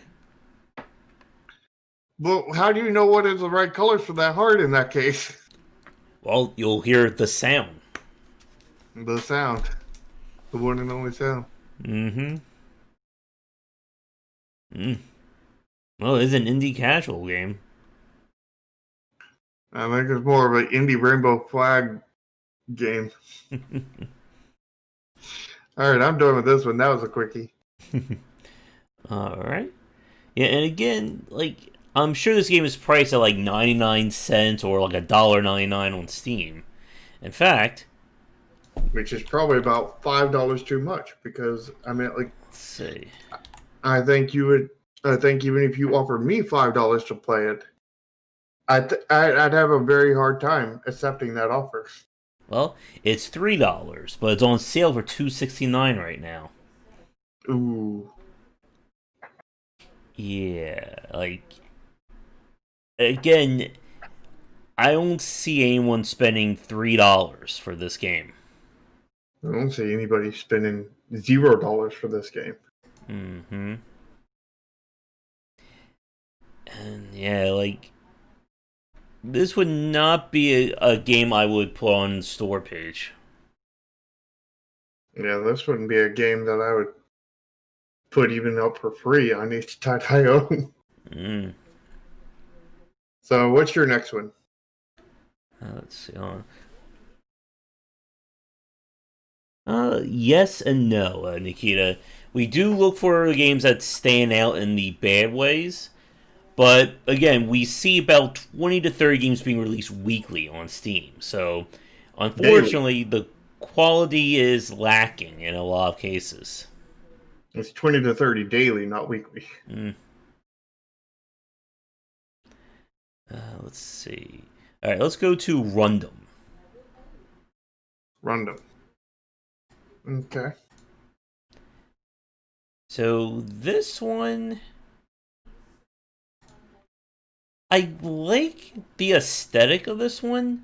Well, how do you know what is the right colors for that heart in that case? Well, you'll hear the sound. The sound. The one and only sound. Mm-hmm. Well, it is an indie casual game. I think it's more of an indie rainbow flag game. All right, I'm done with this one. That was a quickie. All right. Yeah, and again, I'm sure this game is priced at 99 cents or $1.99 on Steam. In fact, which is probably about $5 too much because let's see. I think even if you offered me $5 to play it, I'd have a very hard time accepting that offer. Well, it's $3, but it's on sale for $2.69 right now. Ooh. Yeah, again, I don't see anyone spending $3 for this game. I don't see anybody spending $0 for this game. Mm-hmm. And yeah, this would not be a game I would put on the store page. Yeah, this wouldn't be a game that I would put even up for free on itch.io. So, what's your next one? Let's see. Yes and no, Nikita. We do look for games that stand out in the bad ways. But, again, we see about 20 to 30 games being released weekly on Steam. So, unfortunately, the quality is lacking in a lot of cases. It's 20 to 30 daily, not weekly. Let's see. All right, let's go to Rundom. Rundom. Okay. So this one, I like the aesthetic of this one,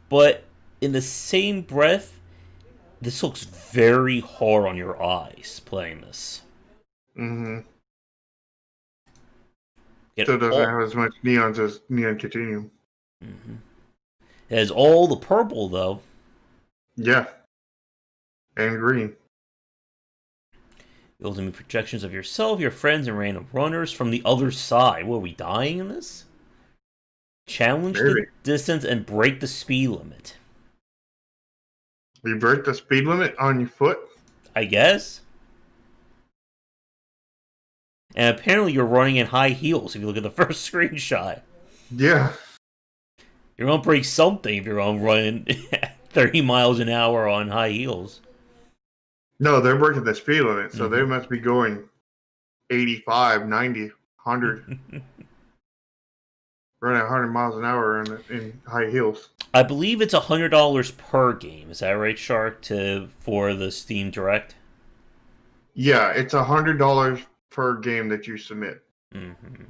but in the same breath, this looks very hard on your eyes playing this. Mm-hmm. Get Still doesn't all. have as much neons as Neon Continuum. Mm-hmm. It has all the purple though. Yeah. And green. Building projections of yourself, your friends, and random runners from the other side. What, are we dying in this? Challenge Maybe. the distance and break the speed limit. You break the speed limit on your foot? I guess. And apparently you're running in high heels if you look at the first screenshot. Yeah. You're going to break something if you're on running 30 miles an hour on high heels. No, they're breaking the speed limit, so they must be going 85, 90, 100. Running 100 miles an hour in high heels. I believe it's $100 per game. Is that right, Shark, for the Steam Direct? Yeah, it's $100 per game that you submit. Mm-hmm.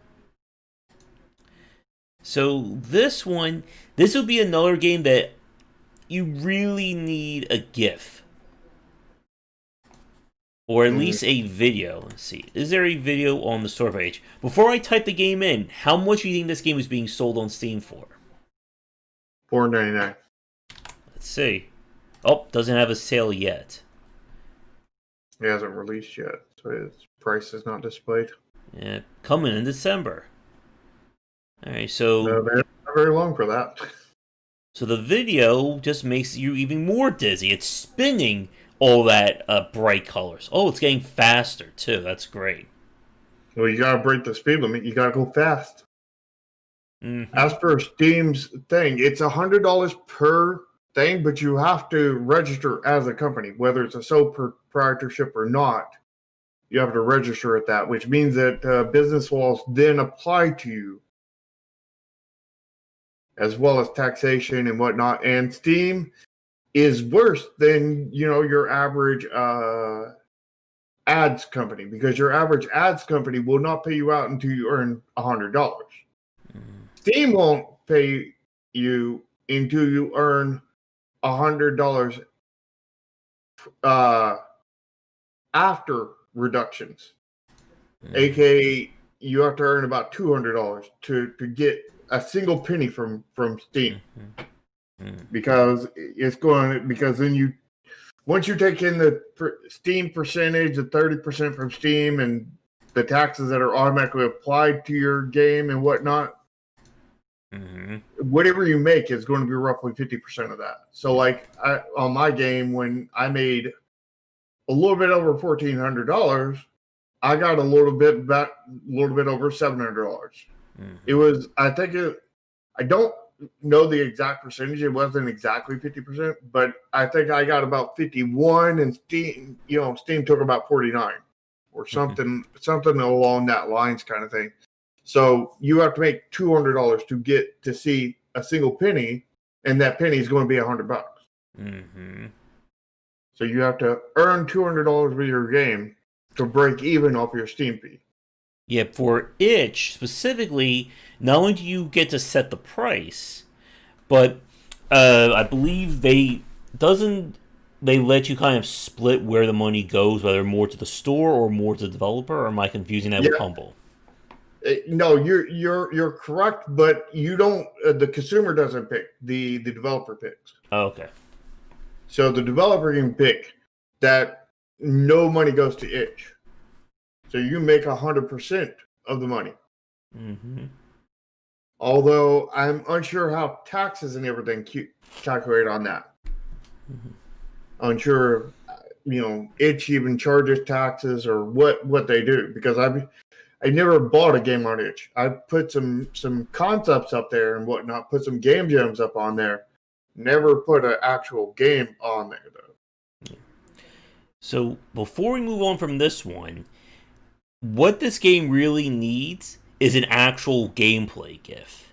So this would be another game that you really need a GIF. Or at least a video. Let's see. Is there a video on the store page? Before I type the game in, how much do you think this game is being sold on Steam for? $4.99. Let's see. Oh, doesn't have a sale yet. It hasn't released yet, so its price is not displayed. Yeah, coming in December. Alright, so... No, they're not very long for that. So the video just makes you even more dizzy. It's spinning all that bright colors. Oh, it's getting faster, too. That's great. Well, you gotta break the speed limit. You gotta go fast. Mm-hmm. As per Steam's thing, it's $100 per thing, but you have to register as a company, whether it's a sole proprietorship or not. You have to register at that, which means that business laws then apply to you, as well as taxation and whatnot. And Steam is worse than your average ads company, because your average ads company will not pay you out until you earn $100. Steam won't pay you until you earn $100 after reductions. AKA, you have to earn about $200 to get a single penny from Steam. Because then once you take in the Steam percentage, the 30% from Steam, and the taxes that are automatically applied to your game and whatnot, whatever you make is going to be roughly 50% of that. So, on my game, when I made a little bit over $1,400, I got a little bit over $700. It was, I don't know the exact percentage. It wasn't exactly 50%, but I think I got about 51, and Steam took about 49 or something along that lines kind of thing. So you have to make $200 to get to see a single penny, and that penny is going to be $100. So you have to earn $200 with your game to break even off your Steam fee. Yeah, for itch specifically, not only do you get to set the price, but I believe they let you kind of split where the money goes, whether more to the store or more to the developer. Or am I confusing that with Humble? No, you're correct, but you don't. The consumer doesn't pick. The developer picks. Oh, okay. So the developer can pick that no money goes to itch. So you make 100% of the money. Although I'm unsure how taxes and everything calculate on that. Unsure, itch even charges taxes or what they do, because I never bought a game on itch. I put some concepts up there and whatnot, put some game jams up on there. Never put an actual game on there though. So before we move on from this one, what this game really needs is an actual gameplay GIF.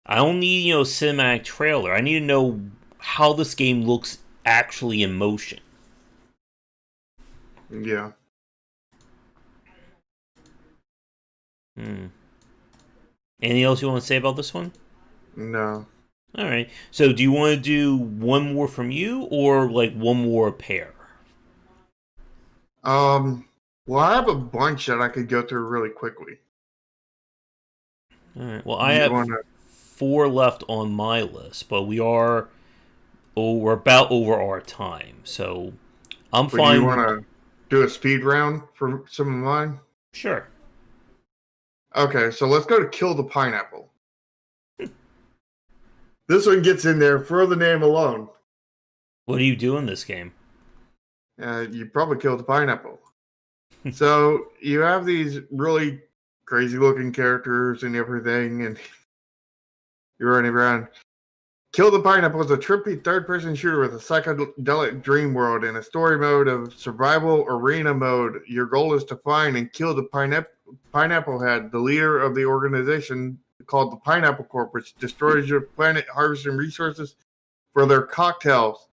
I don't need, a cinematic trailer. I need to know how this game looks actually in motion. Yeah. Anything else you want to say about this one? No. All right. So, do you want to do one more from you, or like one more pair? Well, I have a bunch that I could go through really quickly. All right. Well, I You have want to? 4 left on my list, but we're about over our time, so I'm Would you want fine. to do a speed round for some of mine? Sure. Okay, so let's go to Kill the Pineapple. This one gets in there for the name alone. What do you do in this game? You probably killed the pineapple. So you have these really crazy looking characters and everything, and you're running around. Kill the Pineapple is a trippy third-person shooter with a psychedelic dream world and a story mode of survival arena mode. Your goal is to find and kill the Pineapple Head, the leader of the organization called the Pineapple Corp, which destroys your planet, harvesting resources for their cocktails.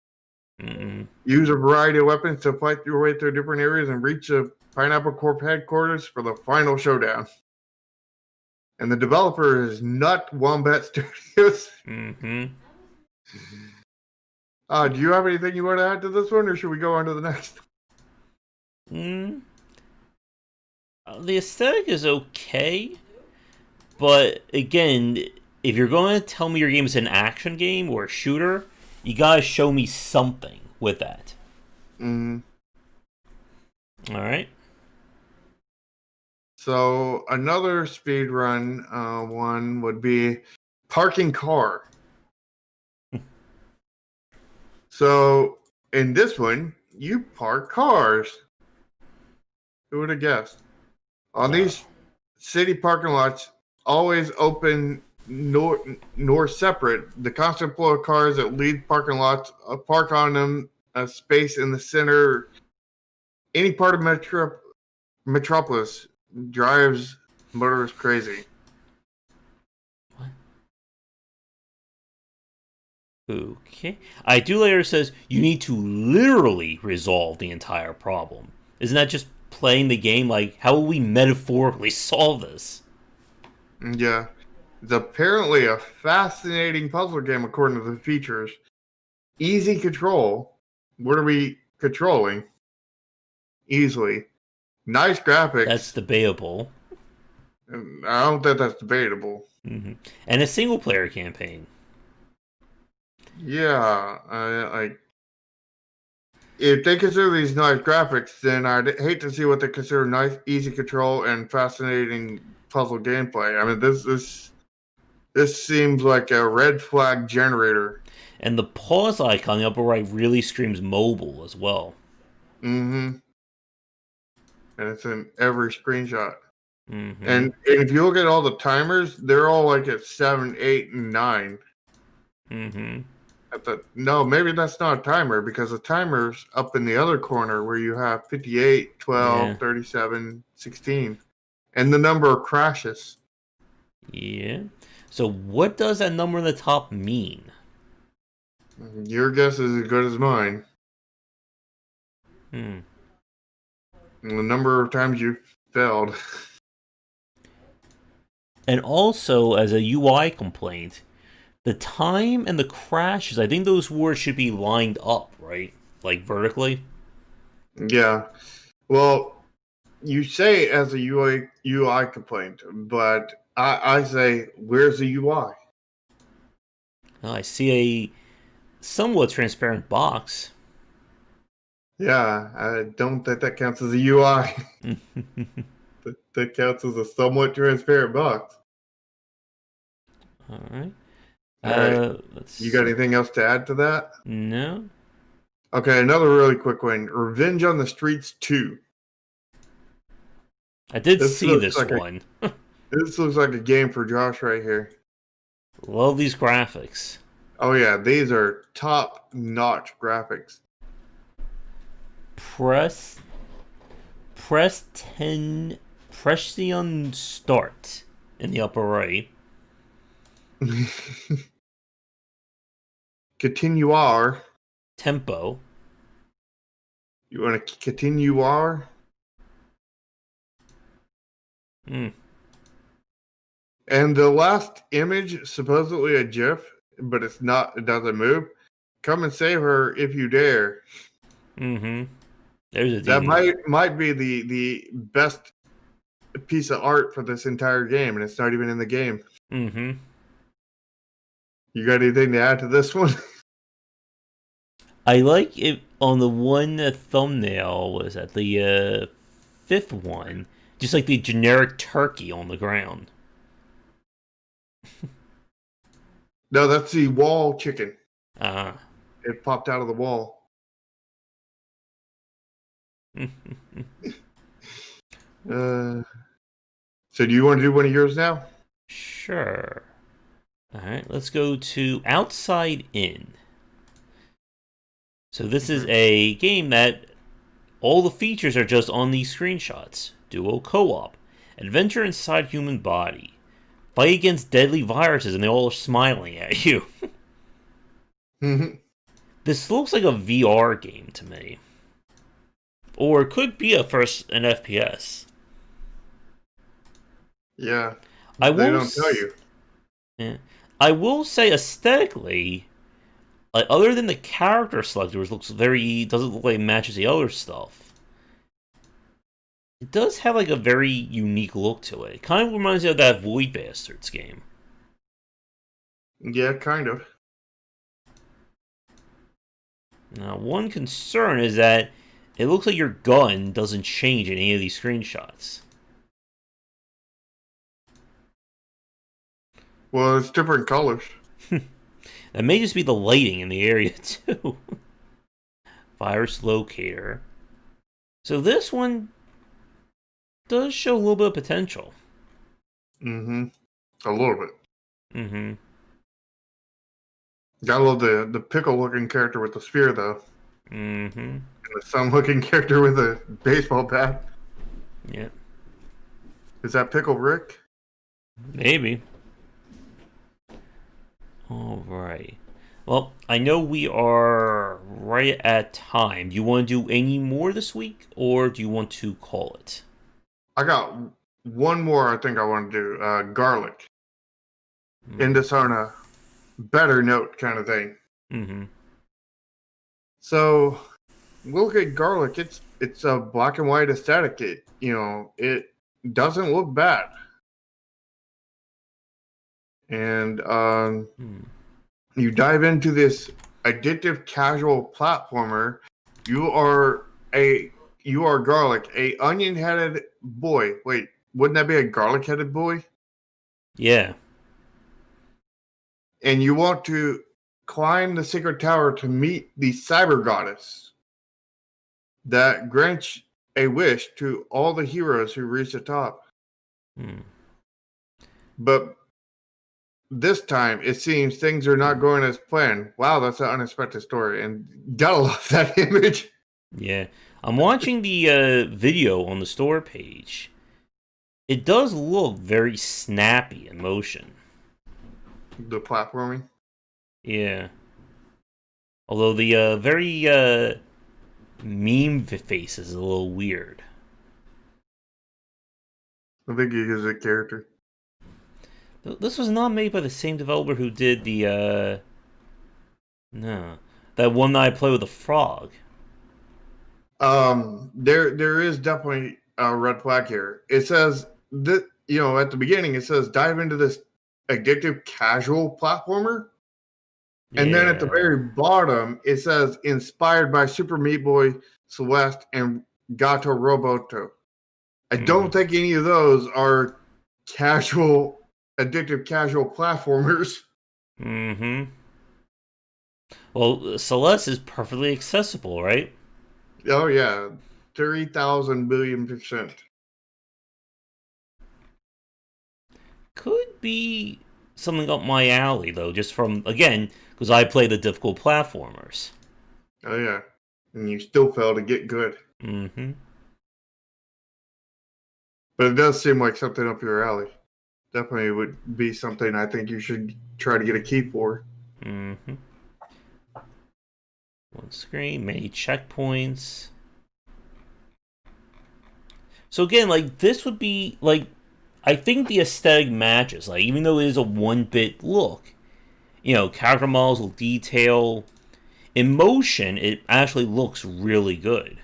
Use a variety of weapons to fight your way through different areas and reach the Pineapple Corp headquarters for the final showdown. And the developer is Nut Wombat Studios. Do you have anything you want to add to this one, or should we go on to the next? The aesthetic is okay, but again, if you're going to tell me your game is an action game or a shooter, you gotta show me something with that. All right. So another speedrun one would be Parking Car. So in this one, you park cars. Who would have guessed? On these city parking lots, always open nor separate. The constant flow of cars that lead parking lots, park on them, a space in the center. Any part of Metropolis drives motorists crazy. What? Okay. I do later says you need to literally resolve the entire problem. Isn't that just playing the game? Like, how will we metaphorically solve this? Yeah. It's apparently a fascinating puzzle game according to the features. Easy control. What are we controlling? Easily. Nice graphics. That's debatable. I don't think that's debatable. And a single player campaign. Yeah. If they consider these nice graphics, then I'd hate to see what they consider nice, easy control and fascinating puzzle gameplay. I mean, this seems like a red flag generator. And the pause icon on the upper right really screams mobile as well. And it's in every screenshot. And if you look at all the timers, they're all like at 7, 8, and 9. No, maybe that's not a timer, because the timer's up in the other corner where you have 58, 12, 37, 16. And the number of crashes. Yeah. So what does that number in the top mean? Your guess is as good as mine. And the number of times you failed. And also, as a UI complaint, the time and the crashes, I think those words should be lined up, right? Like vertically? Yeah. Well, you say it as a UI complaint, but I say, where's the UI? I see a somewhat transparent box. Yeah, I don't think that counts as a UI. that counts as a somewhat transparent box. All right. You got anything else to add to that? No. Okay, another really quick one. Revenge on the Streets 2. I did see this one. This looks like a game for Josh right here. Love these graphics. Oh yeah, these are top-notch graphics. Press on start in the upper right. Continuar. Tempo. You want to continue R? Hmm. And the last image, supposedly a GIF, but it's not. It doesn't move. Come and save her if you dare. Mm-hmm. There's a That demon. might be the best piece of art for this entire game, and it's not even in the game. Mm-hmm. You got anything to add to this one? I like it on the one thumbnail. Was that the fifth one? Just like the generic turkey on the ground. No, that's the wall chicken. Ah. It popped out of the wall. So do you want to do one of yours now? Sure. Alright, let's go to Outside In. So this is a game that all the features are just on these screenshots. Duo co-op. Adventure inside human body. Fight against deadly viruses and they all are smiling at you. This looks like a VR game to me. Or it could be an FPS. Yeah. They don't tell you. Yeah. I will say aesthetically, like other than the character selectors, doesn't look like it matches the other stuff. It does have like a very unique look to it. It kind of reminds me of that Void Bastards game. Yeah, kind of. Now, one concern is that it looks like your gun doesn't change in any of these screenshots. Well, it's different colors. That may just be the lighting in the area, too. Virus locator. So this one does show a little bit of potential. Mm-hmm. A little bit. Mm-hmm. Gotta love the pickle-looking character with the spear, though. Mm-hmm. And the sun-looking character with a baseball bat. Yeah. Is that Pickle Rick? Maybe. Alright. Well, I know we are right at time. Do you want to do any more this week, or do you want to call it? I got one more I think I want to do. Garlic. End this on a better note kind of thing. Mm-hmm. So, look at Garlic. It's a black and white aesthetic. It doesn't look bad. And you dive into this addictive casual platformer. You are Garlic, a onion-headed boy. Wait, wouldn't that be a garlic-headed boy? Yeah. And you want to climb the sacred tower to meet the cyber goddess that grants a wish to all the heroes who reach the top. But this time, it seems things are not going as planned. Wow, that's an unexpected story. And gotta love that image. Yeah. I'm watching the video on the store page. It does look very snappy in motion. The platforming? Yeah. Although the very meme face is a little weird. I think he is a character. This was not made by the same developer who did the no, that one that I play with the frog. There is definitely a red flag here. It says that at the beginning it says dive into this addictive casual platformer, and then at the very bottom it says inspired by Super Meat Boy, Celeste, and Gato Roboto. I don't think any of those are addictive casual platformers. Mm-hmm. Well, Celeste is perfectly accessible, right? Oh yeah, 3,000 billion%. Could be something up my alley, though, just from, again, because I play the difficult platformers. Oh yeah, and you still fail to get good. Mm-hmm. But it does seem like something up your alley. Definitely would be something I think you should try to get a key for. Mm-hmm. One screen, many checkpoints. So again, like this would be like I think the aesthetic matches. Like even though it is a 1-bit look, character models will detail. In motion, it actually looks really good.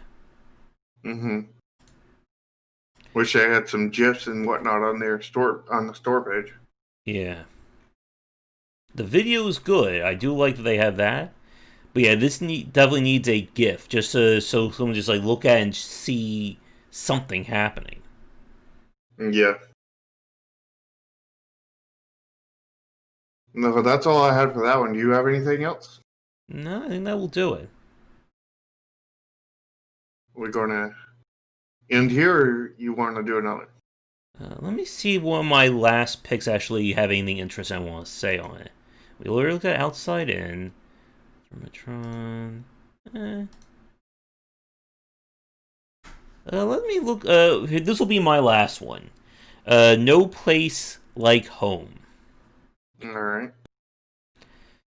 Mm-hmm. Wish they had some GIFs and whatnot on the store page. Yeah. The video is good. I do like that they have that. But yeah, this definitely needs a GIF just so someone just like look at it and see something happening. Yeah. No, that's all I had for that one. Do you have anything else? No, I think that will do it. We're going to end here, or you want to do another? Let me see if one of my last picks actually have anything interesting I want to say on it. We already looked at Outside In. Metron. Let me look. This will be my last one. No Place Like Home. All right.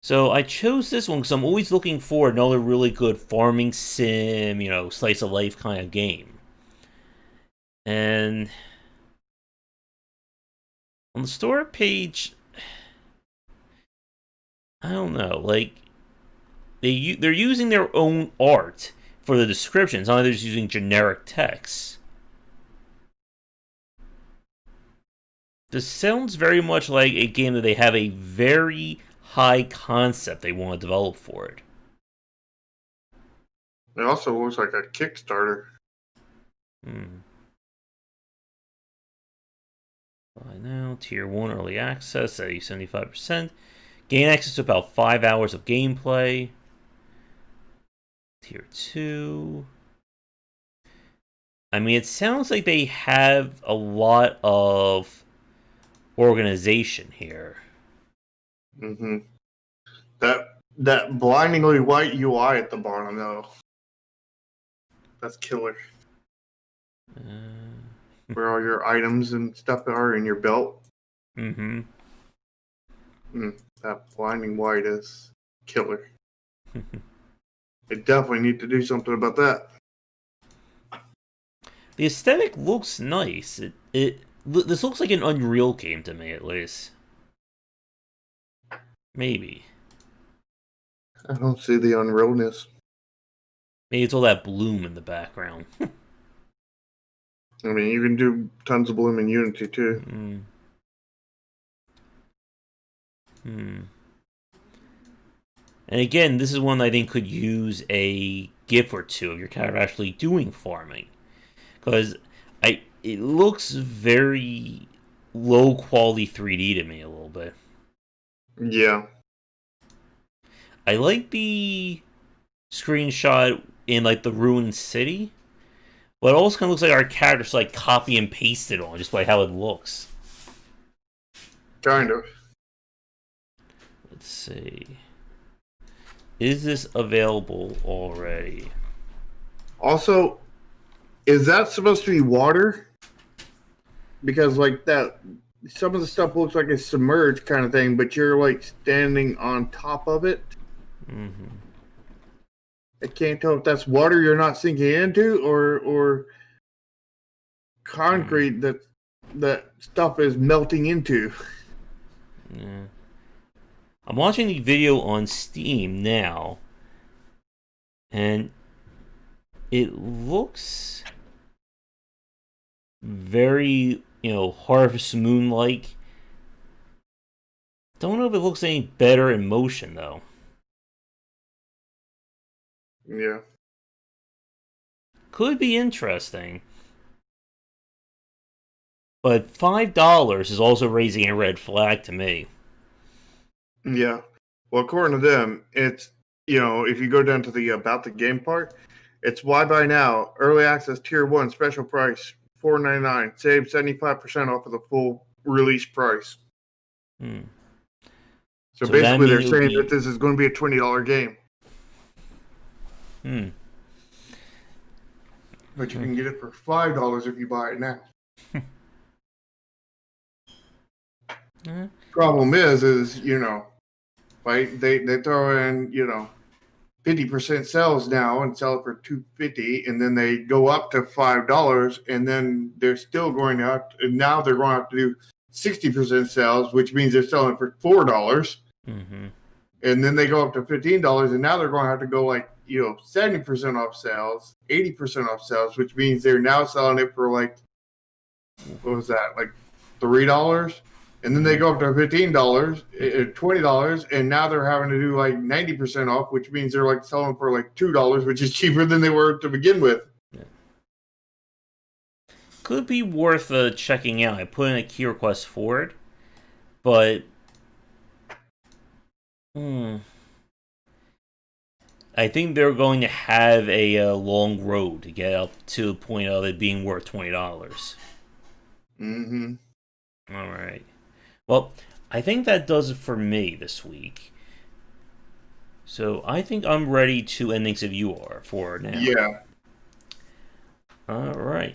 So I chose this one because I'm always looking for another really good farming sim, slice of life kind of game. And on the store page, I don't know. Like they're using their own art for the descriptions. Not like they're just using generic text. This sounds very much like a game that they have a very high concept they want to develop for it. It also looks like a Kickstarter. By now, Tier 1 Early Access at 75%. Gain access to about 5 hours of gameplay. Tier 2. I mean, it sounds like they have a lot of organization here. Mm-hmm. That blindingly white UI at the bottom, though. That's killer. Where all your items and stuff are in your belt. Mm-hmm. That blinding white is killer. They definitely need to do something about that. The aesthetic looks nice. This looks like an Unreal game to me, at least. Maybe. I don't see the unrealness. Maybe it's all that bloom in the background. I mean, you can do tons of bloom in Unity, too. And again, this is one I think could use a GIF or two if you're kind of actually doing farming. Because it looks very low quality 3D to me a little bit. Yeah. I like the screenshot in like the ruined city, but it also kind of looks like our characters like copy and pasted on just by how it looks. Kind of. Let's see. Is this available already? Also, is that supposed to be water? Because like that, some of the stuff looks like it's submerged kind of thing, but you're like standing on top of it. Mm-hmm. I can't tell if that's water you're not sinking into or concrete that stuff is melting into. Yeah. I'm watching the video on Steam now, and it looks very, Harvest Moon-like. Don't know if it looks any better in motion, though. Yeah. Could be interesting. But $5 is also raising a red flag to me. Yeah. Well, according to them, it's, if you go down to the about the game part, it's why buy now, early access tier 1, special price, $4.99, save 75% off of the full release price. So basically they're saying that this is going to be a $20 game. But you can get it for $5 if you buy it now. Problem is, right? They throw in, 50% sales now and sell it for $2.50, and then they go up to $5, and then they're still going out. And now they're going to have to do 60% sales, which means they're selling it for $4. Mm-hmm. And then they go up to $15, and now they're going to have to go 70% off sales, 80% off sales, which means they're now selling it for what was that, $3? And then they go up to $15, $20, and now they're having to do 90% off, which means they're selling for $2, which is cheaper than they were to begin with. Yeah. Could be worth checking out. I put in a key request for it, but I think they're going to have a long road to get up to the point of it being worth $20. Mm-hmm. All right. Well, I think that does it for me this week. So I think I'm ready to end things if you are for now. Yeah. All right.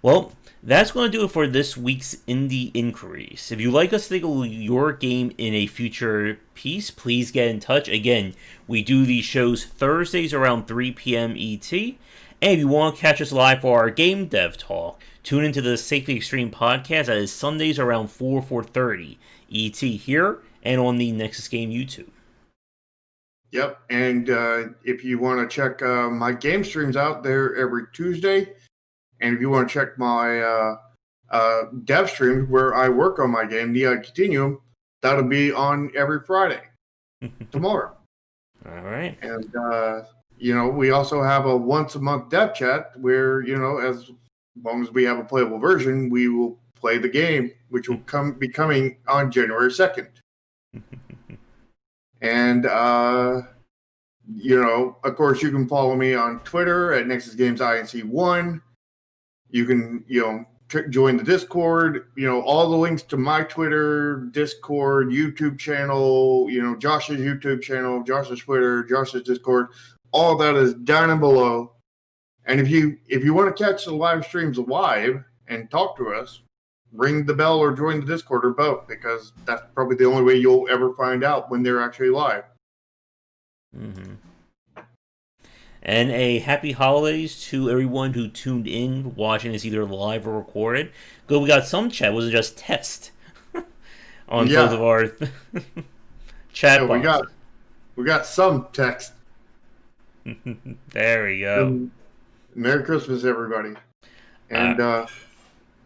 Well, that's going to do it for this week's Indie Inquiries. If you'd like us to take a look at your game in a future piece, please get in touch. Again, we do these shows Thursdays around 3 p.m. ET. And if you want to catch us live for our Game Dev Talk, tune into the Safety Extreme podcast. That is Sundays around 4:30 ET here and on the Nexus Game YouTube. Yep. And if you want to check my game streams out, there every Tuesday. And if you want to check my dev streams where I work on my game, Neon Continuum, that'll be on every Friday tomorrow. All right. And, we also have a once-a-month dev chat where, as long as we have a playable version, we will play the game, which will be coming on January 2nd. And, of course, you can follow me on Twitter at Nexus Games INC1. You can, join the Discord. All the links to my Twitter, Discord, YouTube channel, Josh's YouTube channel, Josh's Twitter, Josh's Discord. All that is down below. And if you want to catch the live streams live and talk to us, ring the bell or join the Discord or both, because that's probably the only way you'll ever find out when they're actually live. Mm-hmm. And a happy holidays to everyone who tuned in, watching this either live or recorded. Good, we got some chat. Was it just test on both of our chat boxes? We got some text. There we go. Merry Christmas, everybody. And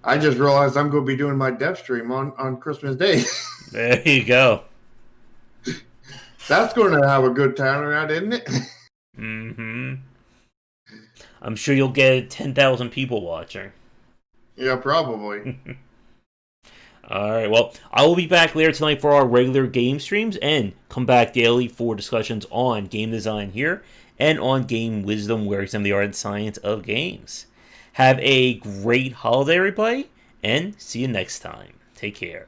I just realized I'm going to be doing my dev stream on Christmas Day. There you go. That's going to have a good turnout, isn't it? Mm-hmm. I'm sure you'll get 10,000 people watching. Yeah, probably. Alright, well, I will be back later tonight for our regular game streams, and come back daily for discussions on game design here, and on game wisdom, where we examine the art and science of games. Have a great holiday, everybody, and see you next time. Take care.